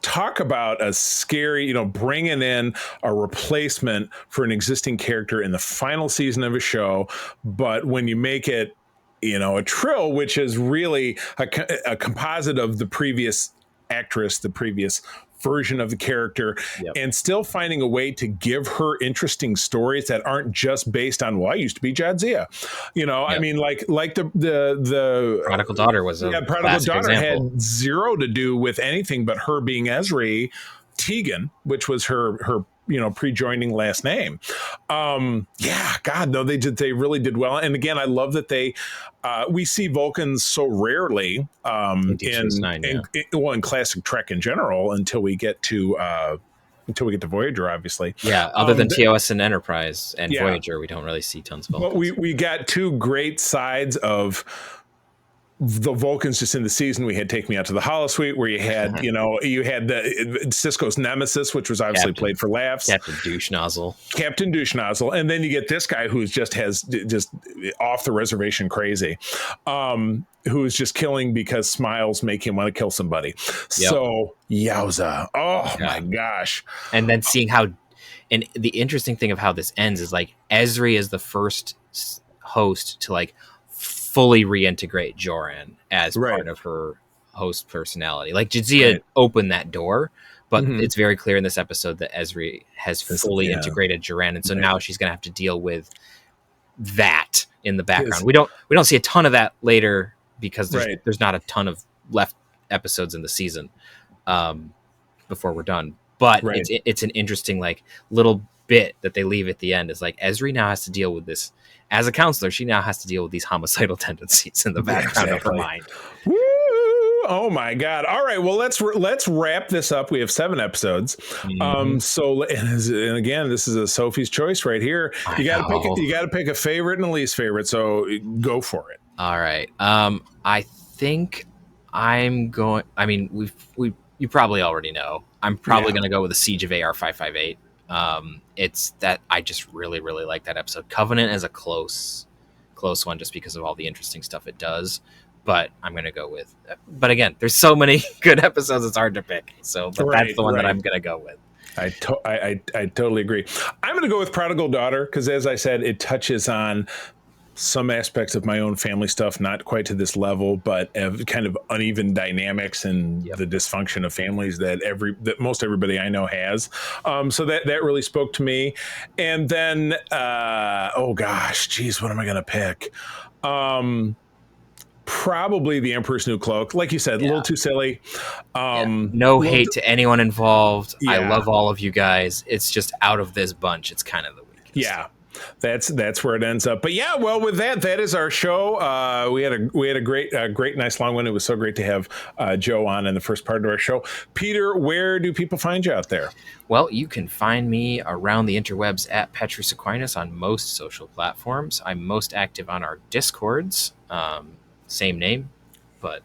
talk about a scary, bringing in a replacement for an existing character in the final season of a show. But when you make it, a Trill, which is really a composite of the previous actress, the previous version of the character, and still finding a way to give her interesting stories that aren't just based on, well, I used to be Jadzia. I mean, like the Prodigal Daughter was a Prodigal Daughter example. had zero to do with anything but her being Ezri Tegan, which was her pre-joining last name. They really did well. And again, I love that we see Vulcans so rarely in classic Trek in general until we get to Voyager, obviously. Yeah, other than TOS and Enterprise and Voyager, we don't really see tons of Vulcans. But we got two great sides of the Vulcans just in the season. We had Take Me Out to the Holosuite, where you had, you had Sisko's nemesis, which was obviously played for laughs. Captain Douche Nozzle. And then you get this guy who's just off the reservation crazy, who's just killing because smiles make him want to kill somebody. Yep. So, yowza. Oh, my gosh. And then seeing how, and the interesting thing of how this ends is like, Ezri is the first host to like fully reintegrate Joran as part of her host personality. Like Jadzia opened that door, but it's very clear in this episode that Ezri has fully integrated Joran, and so now she's going to have to deal with that in the background. We don't see a ton of that later because there's not a ton of left episodes in the season before we're done. But it's an interesting like little bit that they leave at the end is like Ezri now has to deal with this. As a counselor, she now has to deal with these homicidal tendencies in the background of her mind. Woo! Oh my God! All right, well let's wrap this up. We have 7 episodes. So and again, this is a Sophie's choice right here. You got to pick a favorite and a least favorite. So go for it. All right. I think I'm going. I mean, you probably already know. I'm probably going to go with the Siege of AR 558. It's that I just really, really like that episode. Covenant is a close one just because of all the interesting stuff it does, but I'm going to go with, but again, there's so many good episodes. It's hard to pick. So, but that's the one that I'm going to go with. I totally agree. I'm going to go with Prodigal Daughter. Cause as I said, it touches on some aspects of my own family stuff, not quite to this level, but kind of uneven dynamics and the dysfunction of families that most everybody I know has. So that really spoke to me. And then, what am I going to pick? Probably The Emperor's New Cloak. Like you said, a little too silly. No hate to anyone involved. I love all of you guys. It's just out of this bunch, it's kind of the weakest. Yeah. That's where it ends up. But yeah, well, with that is our show. We had a great, nice long one. It was so great to have Joe on in the first part of our show. Peter, where do people find you out there? Well, you can find me around the interwebs at Petrus Aquinas on most social platforms. I'm most active on our Discords, same name, but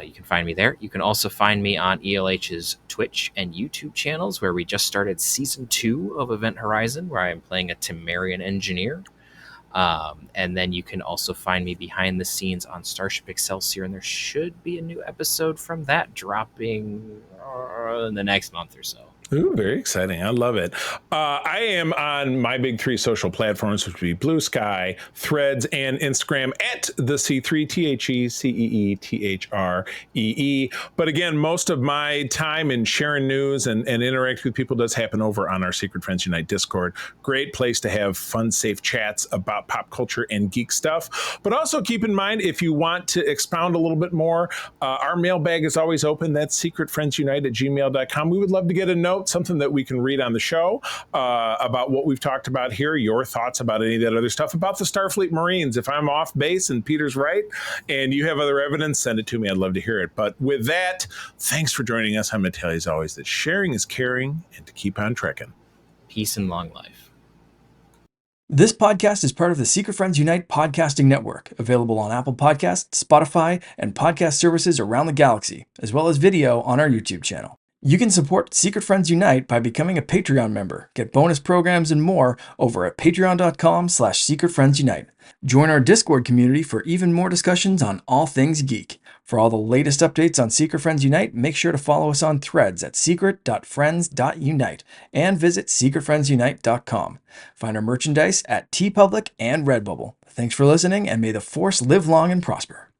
you can find me there. You can also find me on ELH's Twitch and YouTube channels, where we just started season 2 of Event Horizon, where I am playing a Temerian engineer. And then you can also find me behind the scenes on Starship Excelsior, and there should be a new episode from that dropping in the next month or so. Ooh, very exciting. I love it. I am on my big three social platforms, which would be Blue Sky, Threads, and Instagram at the C3, TheCeeThree. But again, most of my time in sharing news and interacting with people does happen over on our Secret Friends Unite Discord. Great place to have fun, safe chats about pop culture and geek stuff. But also keep in mind, if you want to expound a little bit more, our mailbag is always open. That's secretfriendsunite@gmail.com. We would love to get a note, something that we can read on the show about what we've talked about here, your thoughts about any of that other stuff, about the Starfleet Marines. If I'm off base and Peter's right and you have other evidence, send it to me. I'd love to hear it. But with that, thanks for joining us. I'm going to tell you as always that sharing is caring, and to keep on trekking. Peace and long life. This podcast is part of the Secret Friends Unite podcasting network, available on Apple Podcasts, Spotify, and podcast services around the galaxy, as well as video on our YouTube channel. You can support Secret Friends Unite by becoming a Patreon member, get bonus programs and more over at patreon.com/secretfriendsunite. Join our Discord community for even more discussions on all things geek. For all the latest updates on Secret Friends Unite, make sure to follow us on Threads at secret.friends.unite and visit secretfriendsunite.com. Find our merchandise at TeePublic and Redbubble. Thanks for listening, and may the Force live long and prosper.